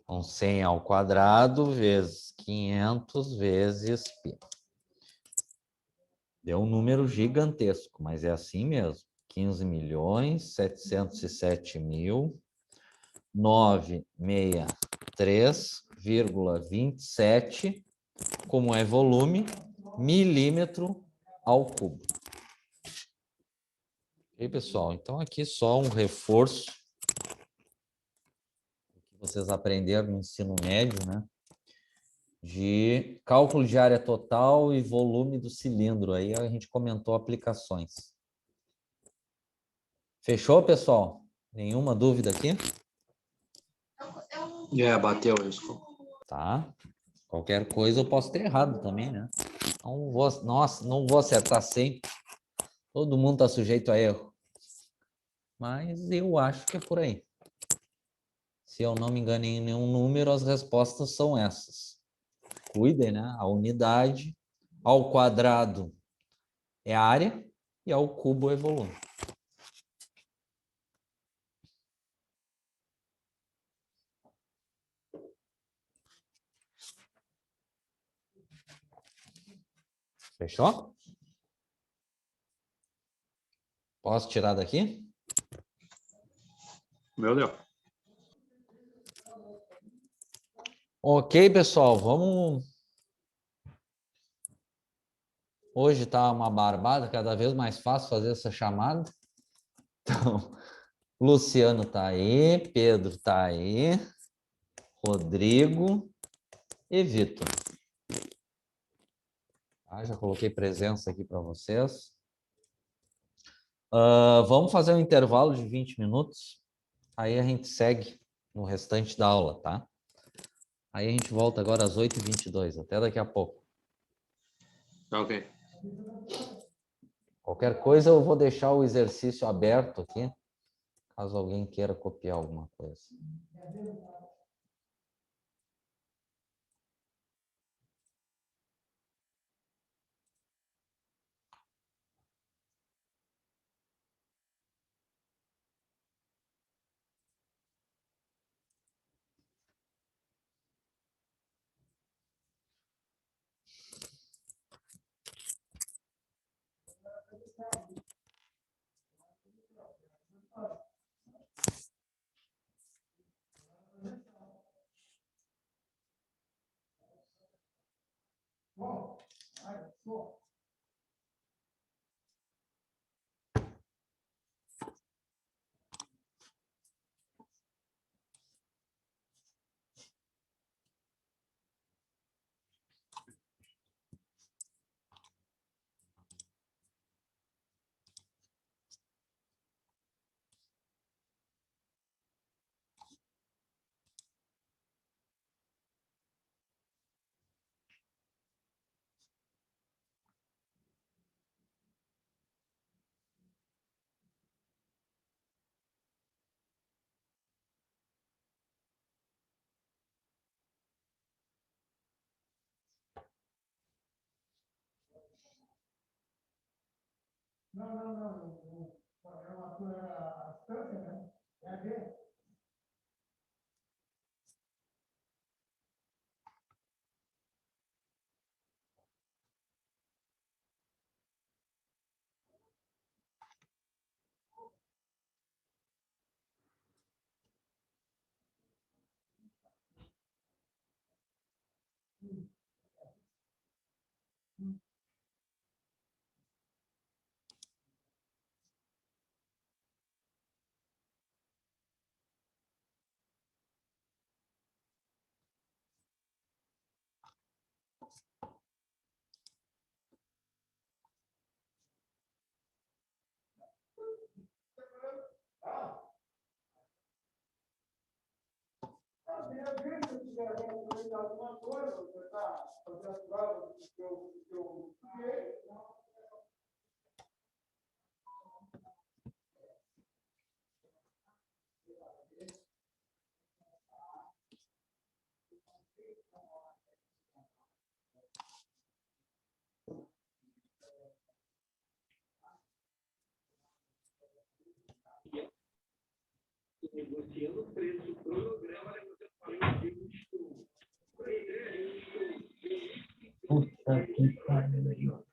Então, 100 ao quadrado vezes 500 vezes π. Deu um número gigantesco, mas é assim mesmo. 15.707.963,27, como é volume, milímetro ao cubo. Ok, pessoal? Então, aqui só um reforço que vocês aprenderam no ensino médio, né? De cálculo de área total e volume do cilindro. Aí a gente comentou aplicações. Fechou, pessoal? Nenhuma dúvida aqui? Bateu isso. Tá? Qualquer coisa eu posso ter errado também, né? Não vou, nossa, não vou acertar sempre. Todo mundo está sujeito a erro. Mas eu acho que é por aí. Se eu não me engano em nenhum número, as respostas são essas. Cuidem, né? A unidade ao quadrado é área e ao cubo é volume. Fechou? Posso tirar daqui? Meu Deus. Ok, pessoal, vamos. Hoje tá uma barbada, cada vez mais fácil fazer essa chamada. Então, Luciano tá aí, Pedro tá aí, Rodrigo e Vitor. Já coloquei presença aqui para vocês. Vamos fazer um intervalo de 20 minutos, aí a gente segue no restante da aula, tá? Aí a gente volta agora às 8h22. Até daqui a pouco. Ok. Qualquer coisa eu vou deixar o exercício aberto aqui, caso alguém queira copiar alguma coisa. Puta que pariu.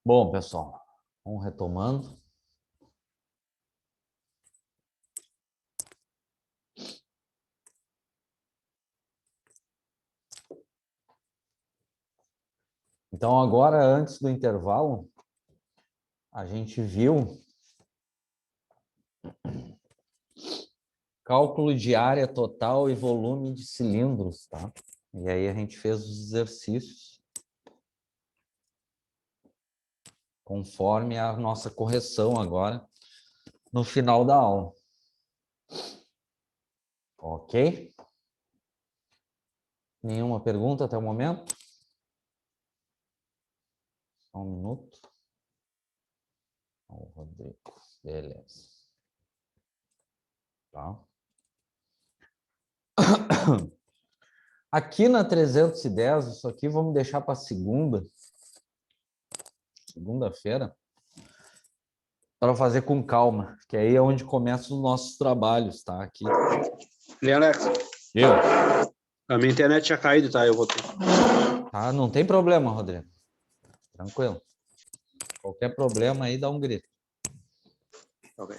Bom, pessoal, vamos retomando. Então, agora, antes do intervalo, a gente viu cálculo de área total e volume de cilindros, tá? E aí a gente fez os exercícios conforme a nossa correção agora no final da aula. Ok? Nenhuma pergunta até o momento? Só um minuto. O Rodrigo, beleza. Tá. Aqui na 310, isso aqui vamos deixar para segunda-feira, para fazer com calma, que aí é onde começam os nossos trabalhos, tá? Aqui. E Alex, Eu. a minha internet tinha caído, tá? Eu vou ter. Tá, não tem problema, Rodrigo. Tranquilo. Qualquer problema aí, dá um grito. Ok.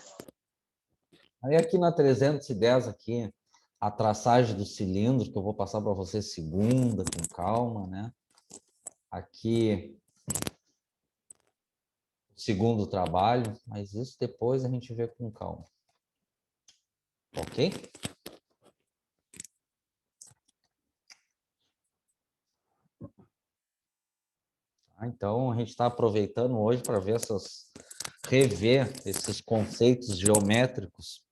Aí aqui na 310, aqui, a traçagem do cilindro, que eu vou passar para você segunda, com calma, né? Aqui, segundo trabalho, mas isso depois a gente vê com calma. Ok? Então, a gente está aproveitando hoje para rever esses conceitos geométricos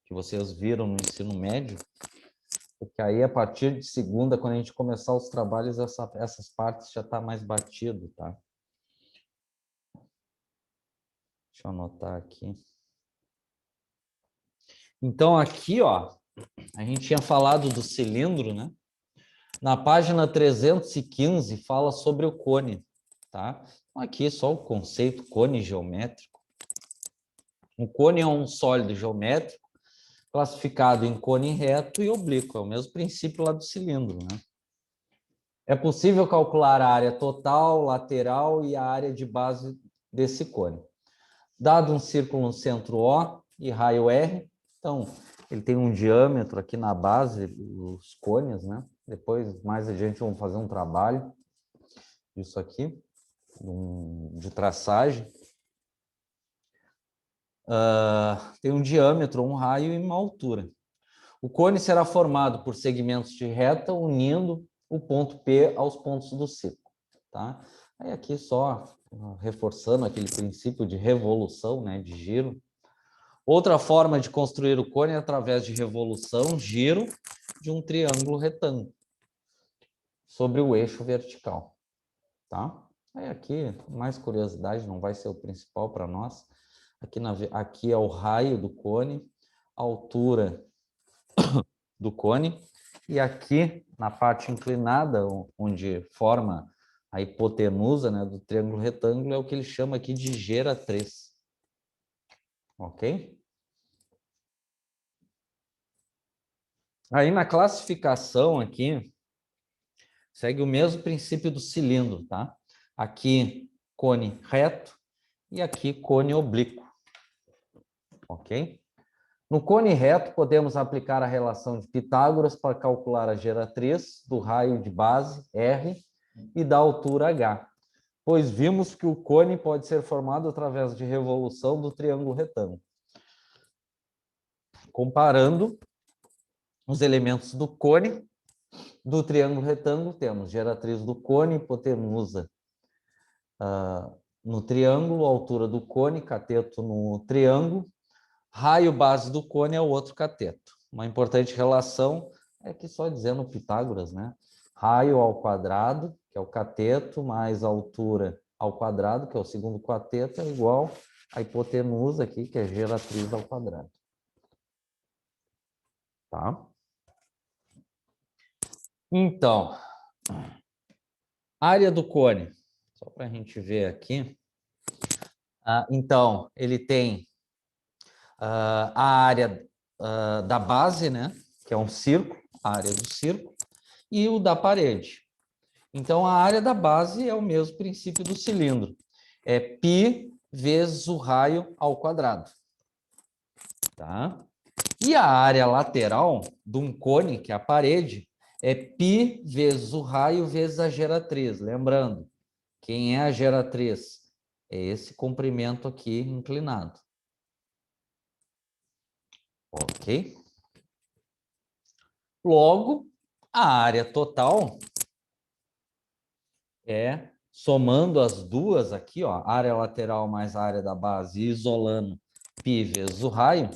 que vocês viram no ensino médio, porque aí, a partir de segunda, quando a gente começar os trabalhos, essas partes já tá mais batido, tá? Deixa eu anotar aqui. Então, aqui, ó, a gente tinha falado do cilindro, né? Na página 315, fala sobre o cone, tá? Aqui só o conceito cone geométrico. Um cone é um sólido geométrico classificado em cone reto e oblíquo. É o mesmo princípio lá do cilindro, né? É possível calcular a área total, lateral e a área de base desse cone. Dado um círculo no centro O e raio R, então, ele tem um diâmetro aqui na base, os cones, né? Depois, mais adiante, vamos fazer um trabalho disso aqui, de traçagem. Tem um diâmetro, um raio e uma altura. O cone será formado por segmentos de reta unindo o ponto P aos pontos do círculo, tá? Aí aqui só reforçando aquele princípio de revolução, né, de giro. Outra forma de construir o cone é através de revolução, giro de um triângulo retângulo sobre o eixo vertical, tá? Aí aqui, mais curiosidade, não vai ser o principal para nós. Aqui é o raio do cone, a altura do cone, e aqui na parte inclinada, onde forma a hipotenusa, né, do triângulo retângulo, é o que ele chama aqui de geratriz. Ok? Aí na classificação aqui, segue o mesmo princípio do cilindro, tá? Aqui, cone reto e aqui, cone oblíquo. Ok? No cone reto, podemos aplicar a relação de Pitágoras para calcular a geratriz do raio de base, R, e da altura, H, pois vimos que o cone pode ser formado através de revolução do triângulo retângulo. Comparando os elementos do cone, do triângulo retângulo, temos geratriz do cone, hipotenusa no triângulo, altura do cone, cateto no triângulo, raio base do cone é o outro cateto. Uma importante relação é que só dizendo Pitágoras, né? Raio ao quadrado, que é o cateto, mais a altura ao quadrado, que é o segundo cateto, é igual a hipotenusa aqui, que é geratriz ao quadrado. Tá? Então, área do cone, só para a gente ver aqui. Então, ele tem a área da base, né, que é um círculo, a área do círculo, e o da parede. Então, a área da base é o mesmo princípio do cilindro. É π vezes o raio ao quadrado. Tá? E a área lateral de um cone, que é a parede, é π vezes o raio vezes a geratriz. Lembrando, quem é a geratriz? É esse comprimento aqui inclinado. Ok? Logo, a área total é, somando as duas aqui, ó, área lateral mais a área da base, isolando π vezes o raio,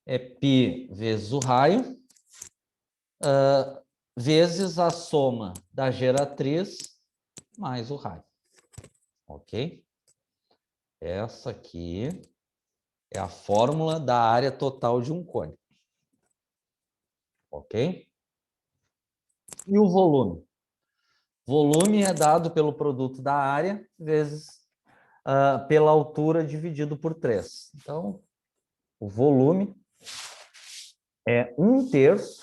é π vezes o raio, vezes a soma da geratriz mais o raio. Ok? Essa aqui é a fórmula da área total de um cone. Ok? E o volume? Volume é dado pelo produto da área vezes pela altura dividido por 3. Então, o volume é 1/3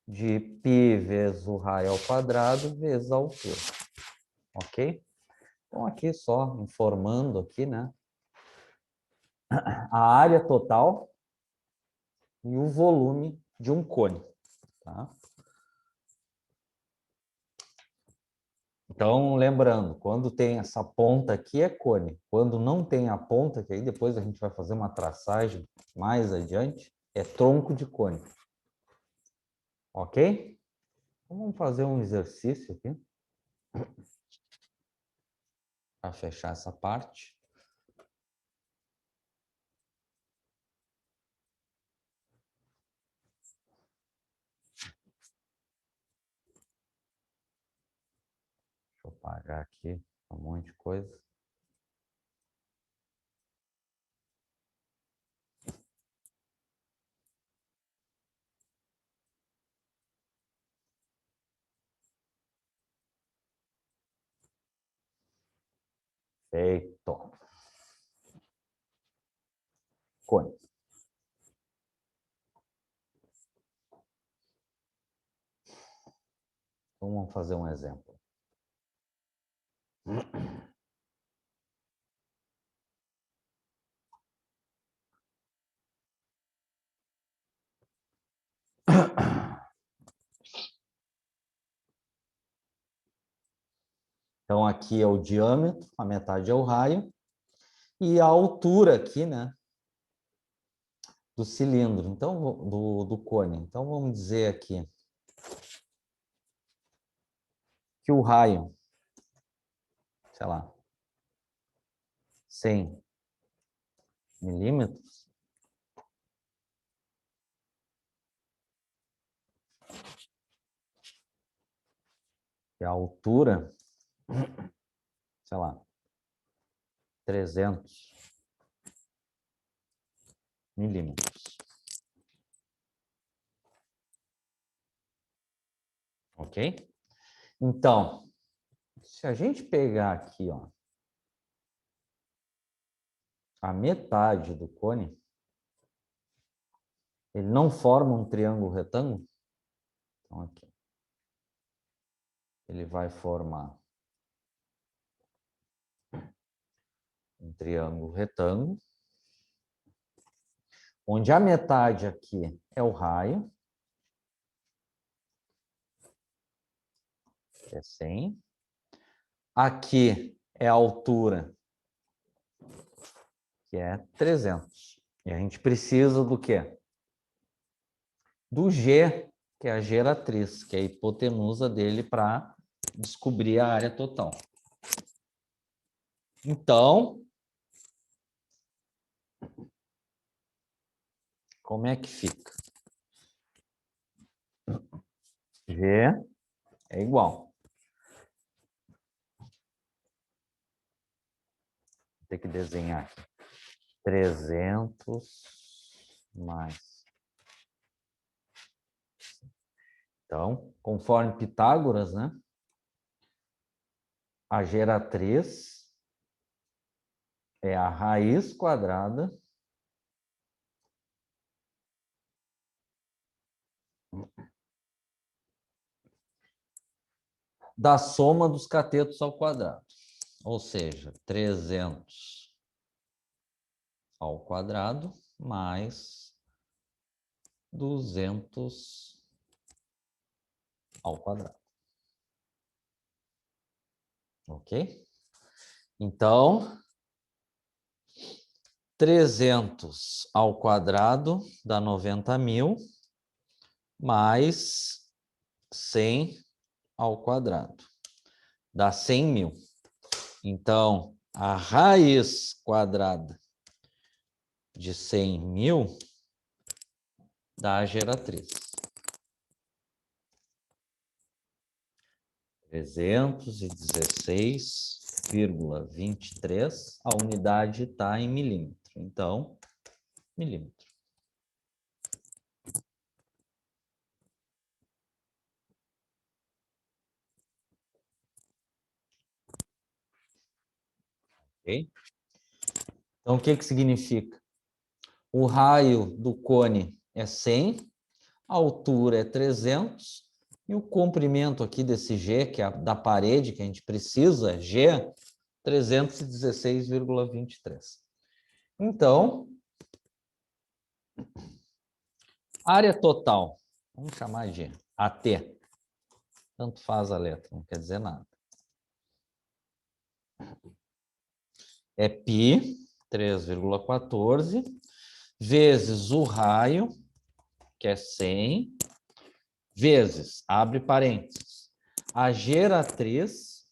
de π vezes o raio ao quadrado vezes a altura. Ok? Então, aqui só informando aqui, né? A área total e o volume de um cone. Tá? Então, lembrando, quando tem essa ponta aqui é cone. Quando não tem a ponta, que aí depois a gente vai fazer uma traçagem mais adiante, é tronco de cone. Ok? Então, vamos fazer um exercício aqui. Para fechar essa parte. Deixa eu apagar aqui um monte de coisa. Feito. Cone. Então, vamos fazer um exemplo. Então, aqui é o diâmetro, a metade é o raio, e a altura aqui, né, do cilindro, então, do cone. Então, vamos dizer aqui que o raio, sei lá, 100 milímetros, e a altura, sei lá, 300 milímetros. Ok? Então, se a gente pegar aqui, ó, a metade do cone, ele não forma um triângulo retângulo? Então, aqui. Ele vai formar um triângulo retângulo, onde a metade aqui é o raio, que é 100. Aqui é a altura, que é 300. E a gente precisa do quê? Do G, que é a geratriz, que é a hipotenusa dele para descobrir a área total. Então, como é que fica? G é igual. Vou ter que desenhar aqui. 300 mais. Então, conforme Pitágoras, né? A geratriz é a raiz quadrada da soma dos catetos ao quadrado. Ou seja, 300 ao quadrado mais 200 ao quadrado. Ok? Então, 300 ao quadrado dá 90.000, mais 100 ao quadrado dá 100.000. Então, a raiz quadrada de 100.000 dá a geratriz. 316,23, a unidade está em milímetro. Então, milímetro. Ok? Então, o que que significa? O raio do cone é 100, a altura é 300, e o comprimento aqui desse G, que é da parede que a gente precisa, G, 316,23. Então, área total, vamos chamar de AT. Tanto faz a letra, não quer dizer nada. É π, 3,14, vezes o raio, que é 100, vezes, abre parênteses, a geratriz,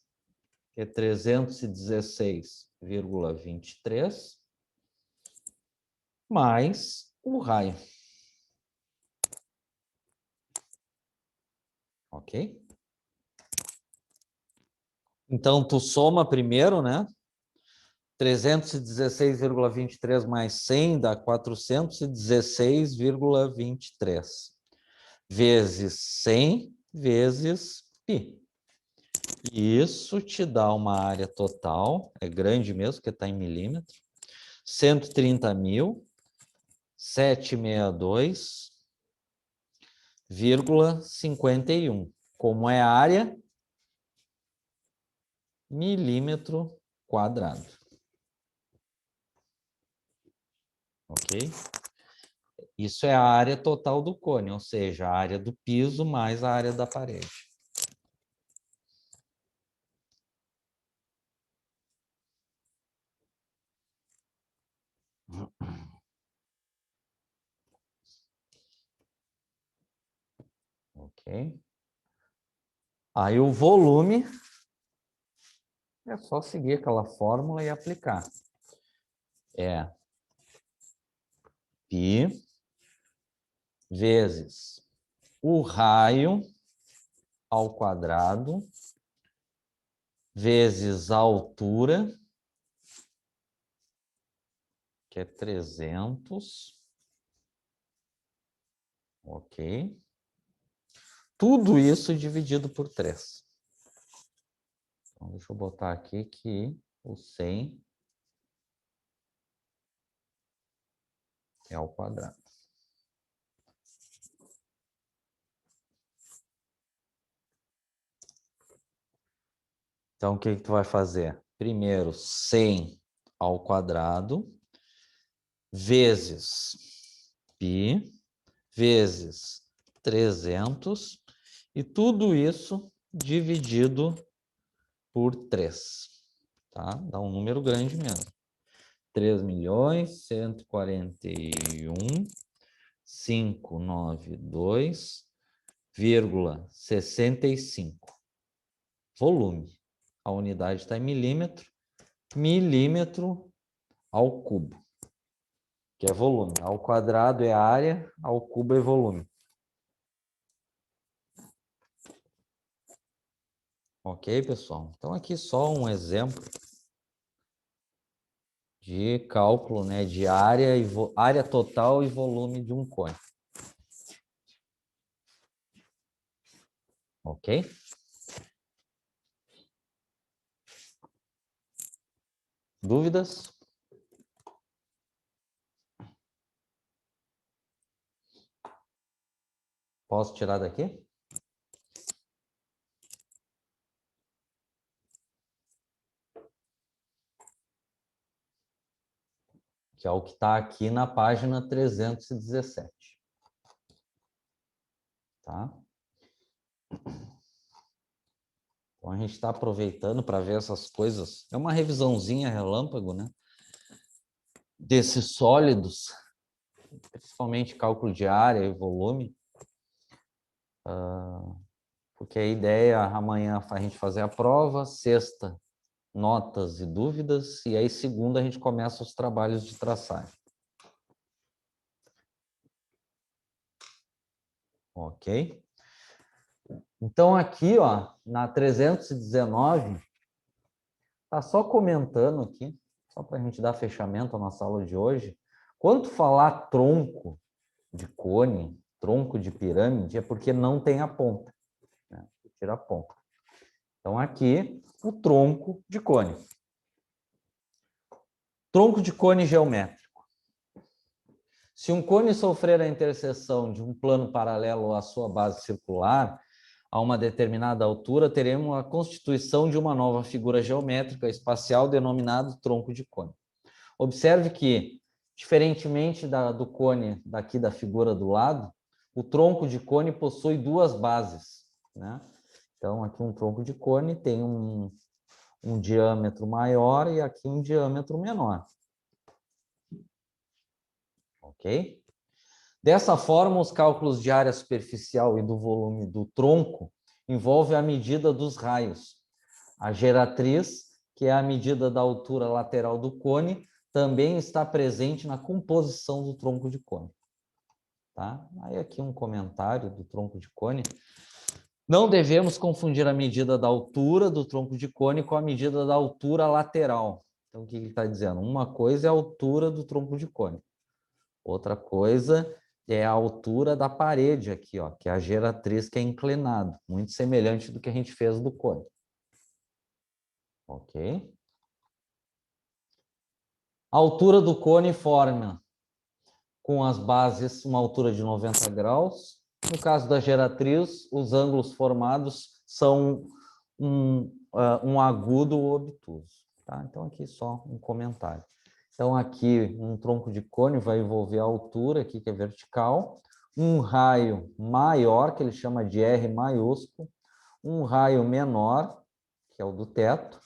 que é 316,23, mais o raio. Ok? Então, tu soma primeiro, né? 316,23 mais 100 dá 416,23. Vezes 100 vezes π. Isso te dá uma área total, é grande mesmo, porque está em milímetro, 130.762,51. Como é a área? Milímetro quadrado. Ok? Isso é a área total do cone, ou seja, a área do piso mais a área da parede. Ok? Aí o volume é só seguir aquela fórmula e aplicar. É π vezes o raio ao quadrado vezes a altura, que é 300. Ok? Tudo isso dividido por 3. Então, deixa eu botar aqui que o 100 é ao quadrado. Então, o que que tu vai fazer? Primeiro, 100 ao quadrado vezes π vezes 300 e tudo isso dividido por 3. Tá? Dá um número grande mesmo. 3.141.592,65. Volume. A unidade está em milímetro. Milímetro ao cubo, que é volume. Ao quadrado é área, ao cubo é volume. Ok, pessoal? Então, aqui só um exemplo de cálculo, né, de área, área total e volume de um cone. Ok? Dúvidas? Posso tirar daqui? que é o que está aqui na página 317. Tá? Então, a gente está aproveitando para ver essas coisas. É uma revisãozinha relâmpago, né? Desses sólidos, principalmente cálculo de área e volume. Porque a ideia amanhã é a gente fazer a prova, sexta, notas e dúvidas, e aí segunda a gente começa os trabalhos de traçagem. Ok? Então, aqui, ó, na 319, tá só comentando aqui, só para a gente dar fechamento à nossa aula de hoje. Quando falar tronco de cone, tronco de pirâmide, é porque não tem a ponta, né? Tira a ponta. Então, aqui, o tronco de cone. Tronco de cone geométrico. Se um cone sofrer a interseção de um plano paralelo à sua base circular, a uma determinada altura, teremos a constituição de uma nova figura geométrica espacial denominada tronco de cone. Observe que, diferentemente do cone daqui da figura do lado, o tronco de cone possui duas bases, né? Então, aqui um tronco de cone tem um diâmetro maior e aqui um diâmetro menor. Ok? Dessa forma, os cálculos de área superficial e do volume do tronco envolvem a medida dos raios. A geratriz, que é a medida da altura lateral do cone, também está presente na composição do tronco de cone. Tá? Aí aqui um comentário do tronco de cone. Não devemos confundir a medida da altura do tronco de cone com a medida da altura lateral. Então, o que ele está dizendo? Uma coisa é a altura do tronco de cone. Outra coisa é a altura da parede aqui, ó, que é a geratriz, que é inclinado, muito semelhante do que a gente fez do cone. Ok? A altura do cone forma com as bases uma altura de 90 graus. No caso da geratriz, os ângulos formados são um agudo ou obtuso. Tá? Então, aqui só um comentário. Então, aqui, um tronco de cone vai envolver a altura, aqui que é vertical, um raio maior, que ele chama de R maiúsculo, um raio menor, que é o do teto,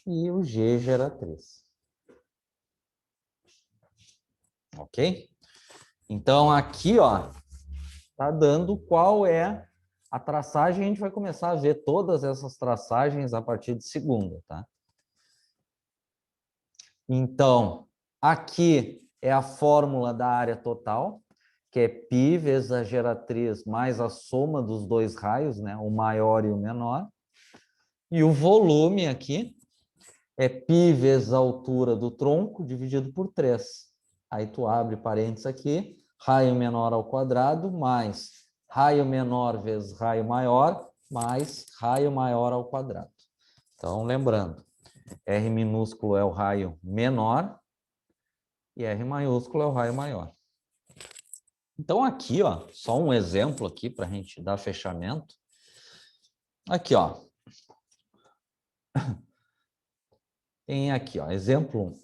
e o G geratriz. Ok? Então, aqui, ó, tá dando qual é a traçagem. A gente vai começar a ver todas essas traçagens a partir de segunda, tá? Então, aqui é a fórmula da área total, que é π vezes a geratriz mais a soma dos dois raios, né? O maior e o menor. E o volume aqui é π vezes a altura do tronco dividido por 3. Aí tu abre parênteses aqui, raio menor ao quadrado, mais raio menor vezes raio maior, mais raio maior ao quadrado. Então, lembrando, R minúsculo é o raio menor e R maiúsculo é o raio maior. Então, aqui, ó, só um exemplo aqui para a gente dar fechamento. Aqui, ó. Tem aqui, ó, exemplo 1.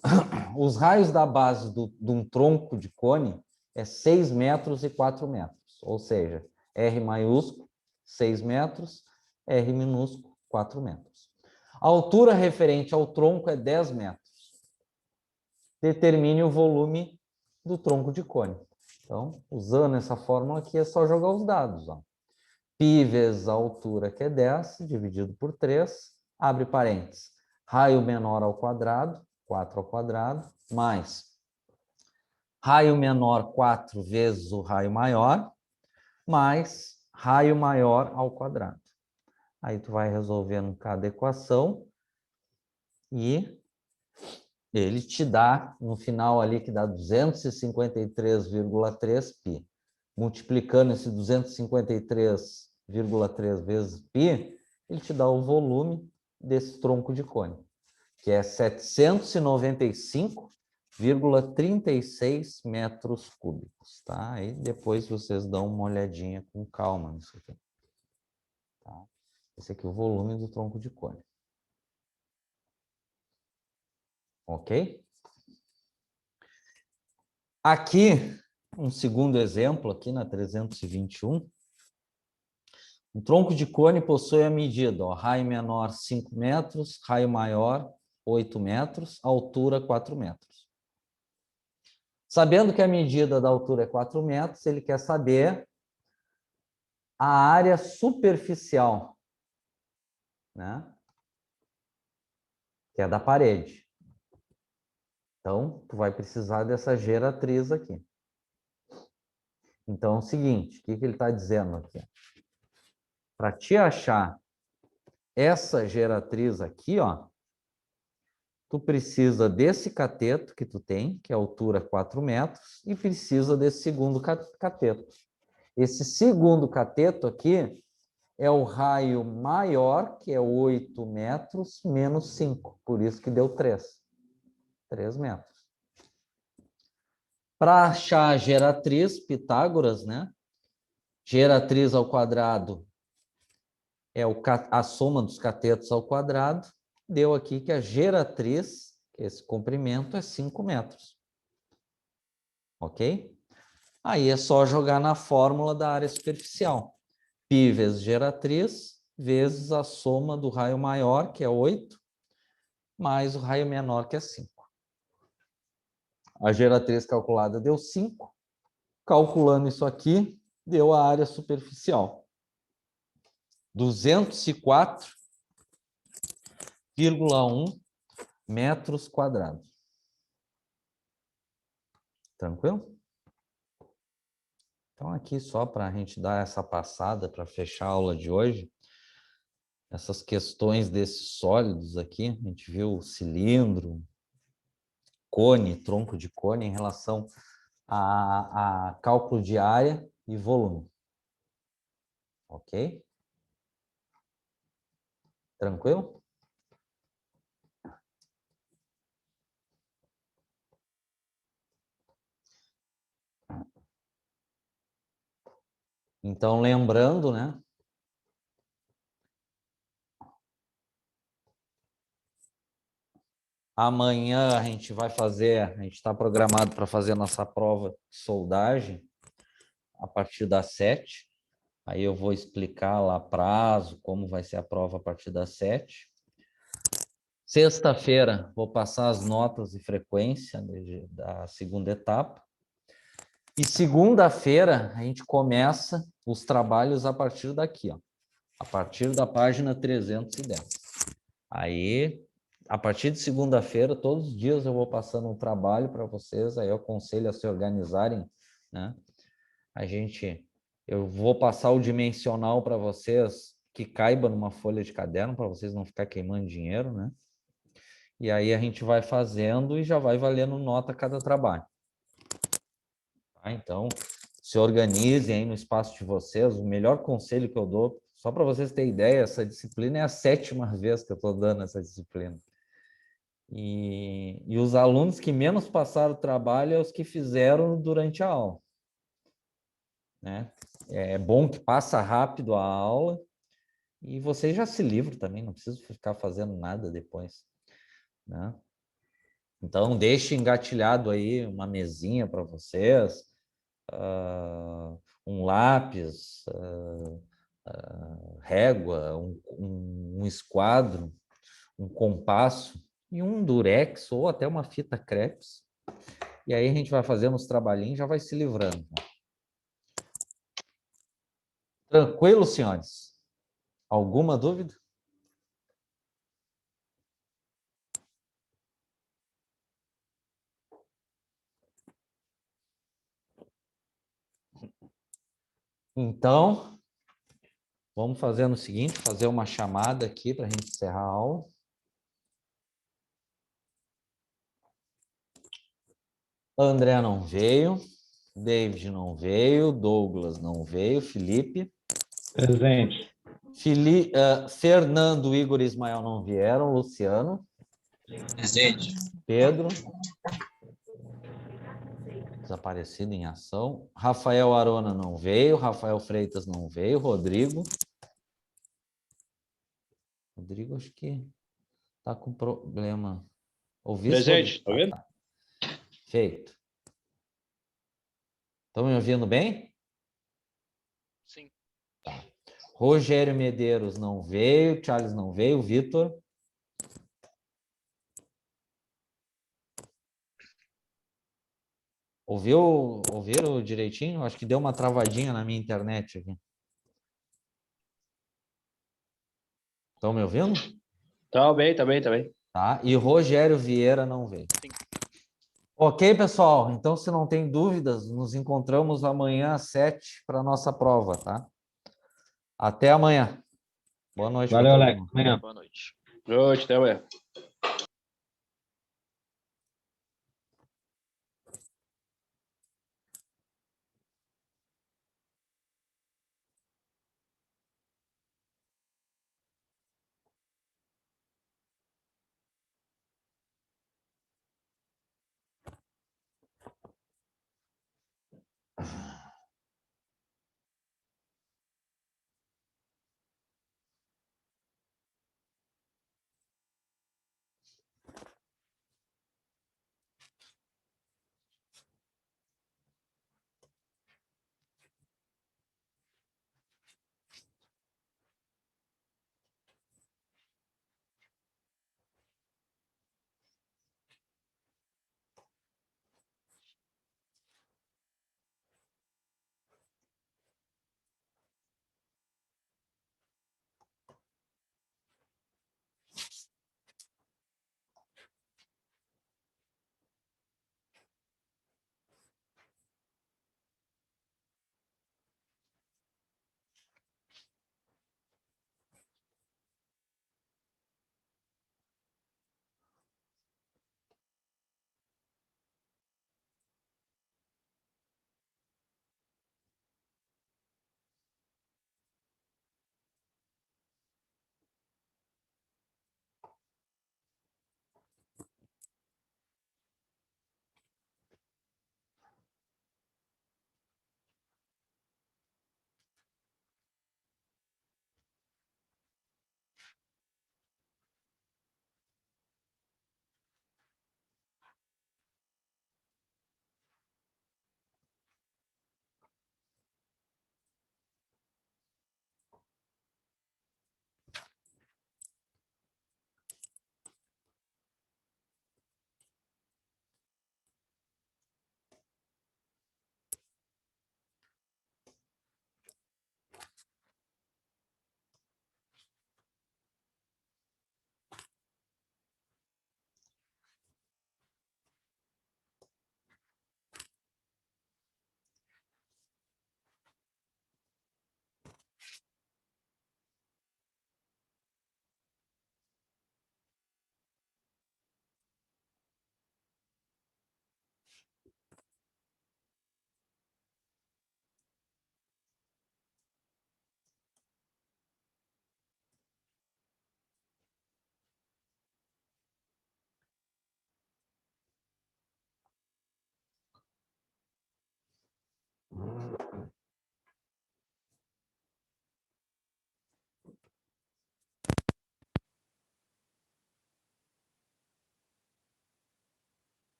Os raios da base de um tronco de cone é 6 metros e 4 metros. Ou seja, R maiúsculo, 6 metros, R minúsculo, 4 metros. A altura referente ao tronco é 10 metros. Determine o volume do tronco de cone. Então, usando essa fórmula aqui, é só jogar os dados. Ó. Π vezes a altura, que é 10, dividido por 3, abre parênteses. Raio menor ao quadrado, 4 ao quadrado, mais raio menor 4 vezes o raio maior, mais raio maior ao quadrado. Aí tu vai resolvendo cada equação e ele te dá, no final ali, que dá 253,3 π. Multiplicando esse 253,3 vezes π, ele te dá o volume desse tronco de cone, que é 795,36 metros cúbicos, tá? Aí depois vocês dão uma olhadinha com calma nisso aqui. Tá? Esse aqui é o volume do tronco de cone. Ok? Aqui, um segundo exemplo, aqui na 321. Um tronco de cone possui a medida, ó, raio menor 5 metros, raio maior 8 metros, altura 4 metros. Sabendo que a medida da altura é 4 metros, ele quer saber a área superficial, né? Que é da parede. Então, tu vai precisar dessa geratriz aqui. Então, é o seguinte, o que ele está dizendo aqui? Para te achar essa geratriz aqui, ó, tu precisa desse cateto que tu tem, que é a altura 4 metros, e precisa desse segundo cateto. Esse segundo cateto aqui é o raio maior, que é 8 metros, menos 5. Por isso que deu 3. 3 metros. Para achar a geratriz, Pitágoras, né? Geratriz ao quadrado é a soma dos catetos ao quadrado. Deu aqui que a geratriz, esse comprimento, é 5 metros. Ok? Aí é só jogar na fórmula da área superficial. Π vezes geratriz, vezes a soma do raio maior, que é 8, mais o raio menor, que é 5. A geratriz calculada deu 5. Calculando isso aqui, deu a área superficial. 204,1 metros quadrados. Tranquilo? Então, aqui só para a gente dar essa passada para fechar a aula de hoje, essas questões desses sólidos aqui, a gente viu o cilindro, cone, tronco de cone em relação a cálculo de área e volume. Ok? Tranquilo? Então, lembrando, né? Amanhã a gente está programado para fazer a nossa prova de soldagem a partir das 7. Aí eu vou explicar lá prazo, como vai ser a prova a partir das 7. Sexta-feira vou passar as notas e frequência da segunda etapa. E segunda-feira a gente começa os trabalhos a partir daqui, ó, a partir da página 310. Aí, a partir de segunda-feira, todos os dias eu vou passando um trabalho para vocês, aí eu aconselho a se organizarem, né? Eu vou passar o dimensional para vocês que caiba numa folha de caderno, para vocês não ficar queimando dinheiro, né? E aí a gente vai fazendo e já vai valendo nota cada trabalho. Tá? Então, se organizem aí no espaço de vocês. O melhor conselho que eu dou, só para vocês terem ideia, essa disciplina é a 7ª vez que eu estou dando essa disciplina. E os alunos que menos passaram o trabalho é os que fizeram durante a aula. Né? É bom que passa rápido a aula e vocês já se livram também, não precisa ficar fazendo nada depois. Né? Então, deixe engatilhado aí uma mesinha para vocês, um lápis, régua, um esquadro, um compasso e um durex ou até uma fita crepes. E aí a gente vai fazendo os trabalhinhos e já vai se livrando. Tranquilo, senhores? Alguma dúvida? Então, vamos fazer o seguinte, fazer uma chamada aqui para a gente encerrar a aula. André não veio, David não veio, Douglas não veio, Felipe. Presente. Fernando, Igor e Ismael não vieram, Luciano. Presente. Pedro. Desaparecido em ação. Rafael Arona não veio, Rafael Freitas não veio, Rodrigo. Rodrigo acho que está com problema. Ouviste? Presente, tá vendo? Feito. Estão me ouvindo bem? Sim. Rogério Medeiros não veio, Charles não veio, Vitor. Ouviram direitinho? Acho que deu uma travadinha na minha internet aqui. Estão me ouvindo? Tá bem, tá bem, tá bem. Tá. E Rogério Vieira não veio. Sim. Ok, pessoal. Então, se não tem dúvidas, nos encontramos amanhã às 7 para a nossa prova, tá? Até amanhã. Boa noite. Valeu, pra todo Alex. mundo. Amanhã. Boa noite. Boa noite, até amanhã.